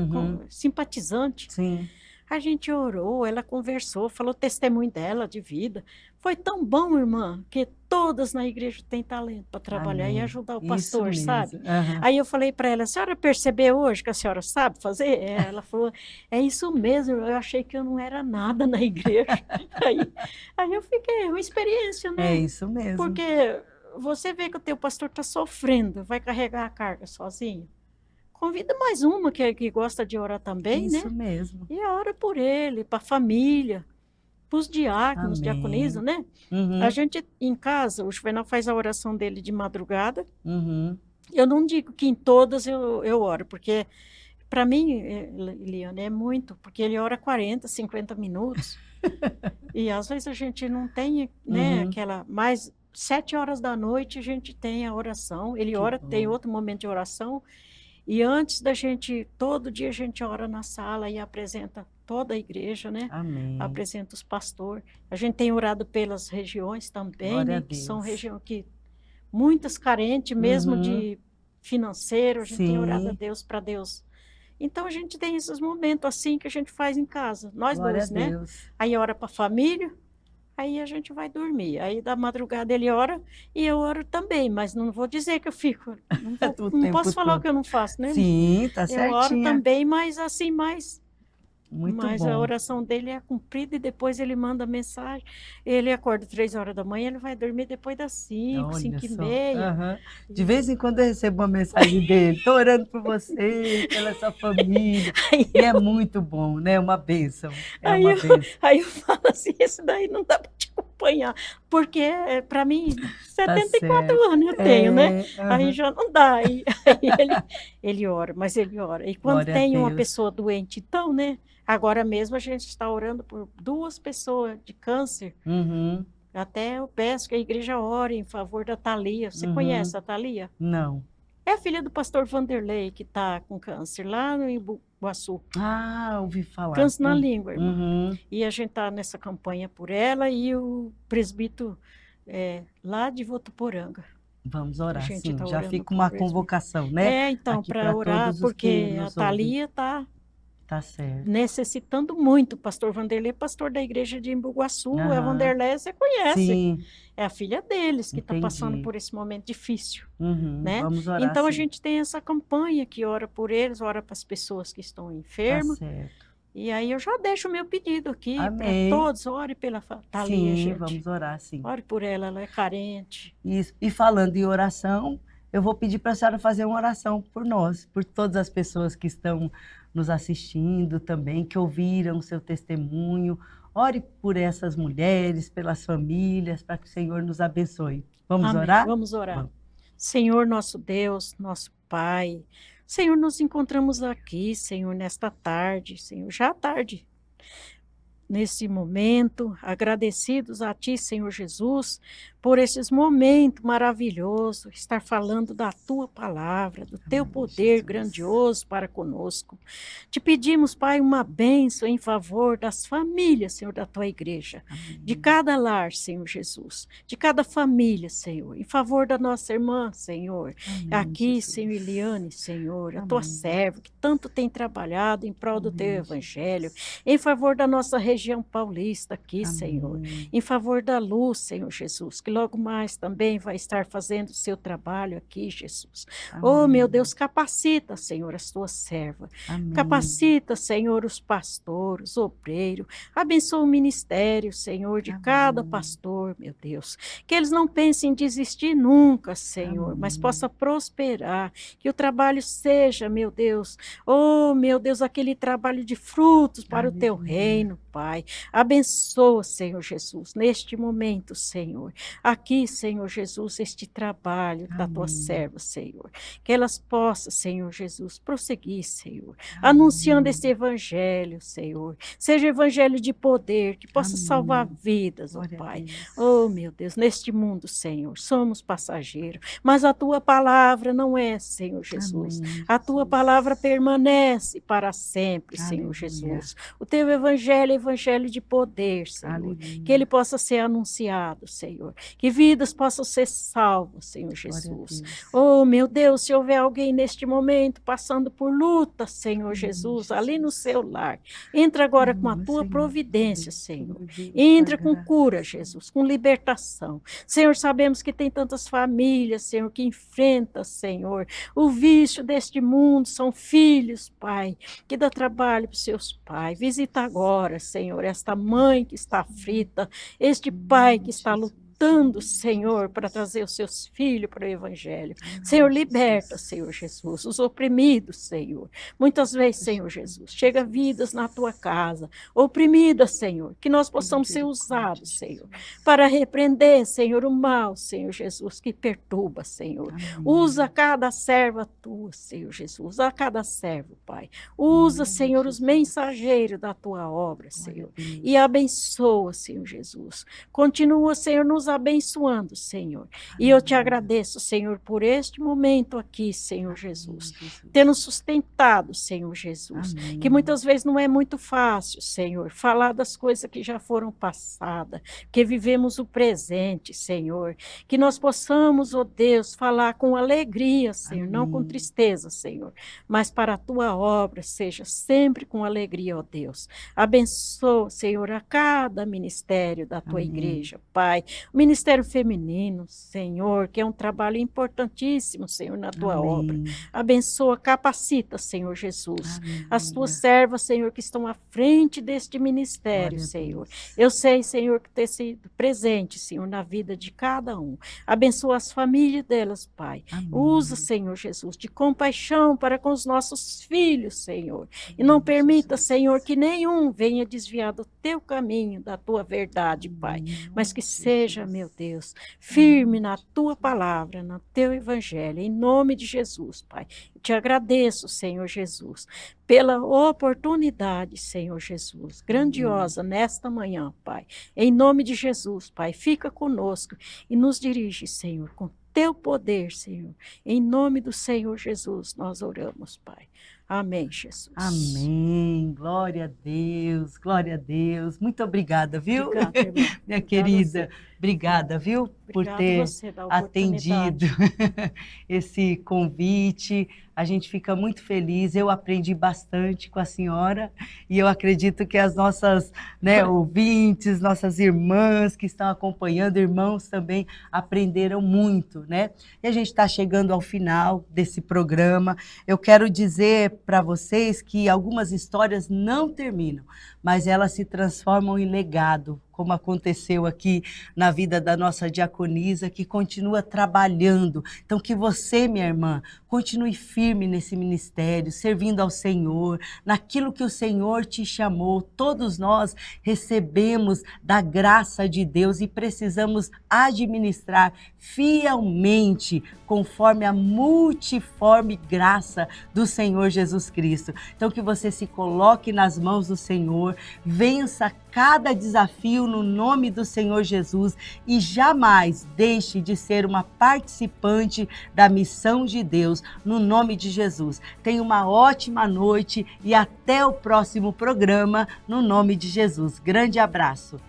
simpatizante. Sim. A gente orou, ela conversou, falou testemunho dela de vida. Foi tão bom, irmã, que todas na igreja têm talento para trabalhar e ajudar o pastor, sabe? Aí eu falei para ela, a senhora percebeu hoje que a senhora sabe fazer? Ela falou, é isso mesmo, eu achei que eu não era nada na igreja. Aí eu fiquei, uma experiência, né? É isso mesmo. Porque você vê que o teu pastor está sofrendo, vai carregar a carga sozinho. Convida mais uma que gosta de orar também, né? Isso mesmo. E ora por ele, para a família, para os diáconos, diaconisas, né? A gente, em casa, o Juvenal faz a oração dele de madrugada. Eu não digo que em todas eu oro, porque para mim, Eliane, é muito, porque ele ora 40, 50 minutos. E às vezes a gente não tem, né, aquela... Mais 7 horas da noite a gente tem a oração. Ele ora, tem outro momento de oração. E antes da gente, todo dia a gente ora na sala e apresenta toda a igreja, né? Amém. Apresenta os pastores. A gente tem orado pelas regiões também, né? Que são regiões que muitas carentes, mesmo de financeiro, a gente tem orado a Deus para Deus. Então a gente tem esses momentos assim que a gente faz em casa, nós dois, né? Deus. Aí ora para a família. Aí a gente vai dormir. Aí da madrugada ele ora e eu oro também, mas não vou dizer que eu fico. Não posso falar o que eu não faço, né? Sim, tá certinho. Eu oro também, mas assim, mais... Muito mas bom. A oração dele é cumprida e depois ele manda mensagem. Ele acorda 3 horas da manhã, ele vai dormir depois das 5, 5h30. De vez em quando eu recebo uma mensagem dele, estou orando por você, pela sua família. E é muito bom, né? Uma bênção. Aí eu falo assim, esse daí não dá para te acompanhar, porque para mim, 74 anos eu tenho, né? Aí já não dá. Aí ele ora, mas ele ora. E quando tem uma pessoa doente, então, né? Agora mesmo a gente está orando por 2 pessoas de câncer. Até eu peço que a igreja ore em favor da Thalia. Você conhece a Thalia? Não. É a filha do pastor Vanderlei, que está com câncer lá no Iguaçu. Ah, ouvi falar. Câncer na língua, irmã. E a gente está nessa campanha por ela e o presbítero lá de Votuporanga. Vamos orar, sim. Já fica uma convocação, né? Então, para orar, porque a Thalia está... Tá certo. Necessitando muito. O pastor Vanderlei, pastor da igreja de Embu-Guaçu. A Vanderlei, você conhece. Sim. É a filha deles que está passando por esse momento difícil. Né? Vamos orar, então, a gente tem essa campanha que ora por eles, ora para as pessoas que estão enfermas. Tá certo. E aí eu já deixo o meu pedido aqui para todos. Ore pela Thalia, gente. Vamos orar, sim. Ore por ela, ela é carente. Isso. E falando em oração, eu vou pedir para a senhora fazer uma oração por nós, por todas as pessoas que estão nos assistindo também, que ouviram o seu testemunho. Ore por essas mulheres, pelas famílias, para que o Senhor nos abençoe. Vamos Amém. orar? Vamos orar. Vamos. Senhor, nosso Deus, nosso Pai, Senhor, nos encontramos aqui, Senhor, nesta tarde, Senhor, já tarde, nesse momento, agradecidos a Ti, Senhor Jesus, por esses momentos maravilhosos, estar falando da Tua palavra, do Teu Amém, poder Jesus. grandioso para conosco. Te pedimos, Pai, uma bênção em favor das famílias, Senhor, da Tua igreja, Amém. de cada lar, Senhor Jesus, de cada família, Senhor, em favor da nossa irmã, Senhor, Amém, aqui, Jesus. Senhor Eliane, Senhor, a Tua Amém. serva, que tanto tem trabalhado em prol do Amém, Teu Jesus. evangelho, em favor da nossa região paulista aqui, Amém. Senhor, em favor da Luz, Senhor Jesus, que logo mais também vai estar fazendo o seu trabalho aqui, Jesus. Oh, Amém. meu Deus, capacita, Senhor, as tuas servas. Amém. Capacita, Senhor, os pastores, os obreiros. Abençoa o ministério, Senhor, de Amém. cada pastor, meu Deus. Que eles não pensem em desistir nunca, Senhor, mas Amém. possa prosperar. Que o trabalho seja, meu Deus, oh, meu Deus, aquele trabalho de frutos para o teu Aleluia. reino, Pai. Abençoa, Senhor Jesus, neste momento, Senhor. Aqui, Senhor Jesus, este trabalho da tua Amém. serva, Senhor. Que elas possam, Senhor Jesus, prosseguir, Senhor. Amém. Anunciando este evangelho, Senhor. Seja evangelho de poder, que possa Amém. salvar vidas, ó Glória a Pai. Deus. Oh, meu Deus, neste mundo, Senhor, somos passageiros. Mas a tua palavra não é, Senhor Jesus. Amém, A tua Jesus. palavra permanece para sempre, Senhor Aleluia. Jesus. O teu evangelho é evangelho de poder, Senhor. Aleluia. Que ele possa ser anunciado, Senhor. Que vidas possam ser salvas, Senhor Glória a Jesus. Deus. Oh, meu Deus, se houver alguém neste momento passando por luta, Senhor Amém, Jesus, ali no Jesus. seu lar, entra agora com a Senhor, tua Senhor, providência, Deus, Senhor. Senhor Deus, Entra tua com graça. cura, Jesus, com libertação. Senhor, sabemos que tem tantas famílias, Senhor, que enfrentam, Senhor, o vício deste mundo, são filhos, Pai, que dá trabalho para os seus pais. Visita agora, Senhor, esta mãe que está aflita, este pai que está lutando, Senhor, para trazer os seus filhos para o Evangelho. Senhor, liberta, Senhor Jesus, os oprimidos, Senhor. Muitas vezes, Senhor Jesus, chega vidas na tua casa, oprimidas, Senhor, que nós possamos ser usados, Senhor, para repreender, Senhor, o mal, Senhor Jesus, que perturba, Senhor. Usa cada serva tua, Senhor Jesus, usa cada servo, Pai. Usa, Senhor, os mensageiros da tua obra, Senhor, e abençoa, Senhor Jesus. Continua, Senhor, nos abençoando, Senhor. E eu te agradeço, Senhor, por este momento aqui, Senhor Jesus, tendo sustentado, Senhor Jesus, Amém. que muitas vezes não é muito fácil, Senhor, falar das coisas que já foram passadas, que vivemos o presente, Senhor, que nós possamos, ó Deus, falar com alegria, Senhor, não com Amém. tristeza, Senhor, mas para a tua obra seja sempre com alegria, ó Deus. Abençoa, Senhor, a cada ministério da tua Amém. igreja, Pai, o ministério feminino, Senhor, que é um trabalho importantíssimo, Senhor, na tua obra. Amém. Abençoa, capacita, Senhor Jesus, as tuas Aleluia. servas, Senhor, que estão à frente deste ministério, Glória a Senhor. Deus. Eu sei, Senhor, que ter sido presente, Senhor, na vida de cada um. Abençoa as famílias delas, Pai. Amém. Usa, Senhor Jesus, de compaixão para com os nossos filhos, Senhor. E não permita, Senhor, que nenhum venha desviar do teu caminho, da tua verdade, Pai. Mas que seja, meu Deus, firme na tua palavra, no teu evangelho, em nome de Jesus, Pai. Eu te agradeço, Senhor Jesus, pela oportunidade, Senhor Jesus, grandiosa nesta manhã, Pai. Em nome de Jesus, Pai, fica conosco e nos dirige, Senhor, com teu poder, Senhor. Em nome do Senhor Jesus, nós oramos, Pai. Amém, Jesus. Amém. Glória a Deus, glória a Deus. Muito obrigada, viu? Obrigada, irmã. Minha Obrigada querida, você. obrigada, viu? Por Obrigada ter você da atendido oportunidade. esse convite. A gente fica muito feliz. Eu aprendi bastante com a senhora e eu acredito que as nossas, né, ouvintes, nossas irmãs que estão acompanhando, irmãos também aprenderam muito, né? E a gente está chegando ao final desse programa. Eu quero dizer para vocês que algumas histórias não terminam, mas elas se transformam em legado, como aconteceu aqui na vida da nossa diaconisa, que continua trabalhando. Então, que você, minha irmã, continue firme nesse ministério, servindo ao Senhor, naquilo que o Senhor te chamou. Todos nós recebemos da graça de Deus e precisamos administrar fielmente, conforme a multiforme graça do Senhor Jesus Cristo. Então, que você se coloque nas mãos do Senhor, vença cada desafio no nome do Senhor Jesus e jamais deixe de ser uma participante da missão de Deus, no nome de Jesus. Tenha uma ótima noite e até o próximo programa, no nome de Jesus. Grande abraço.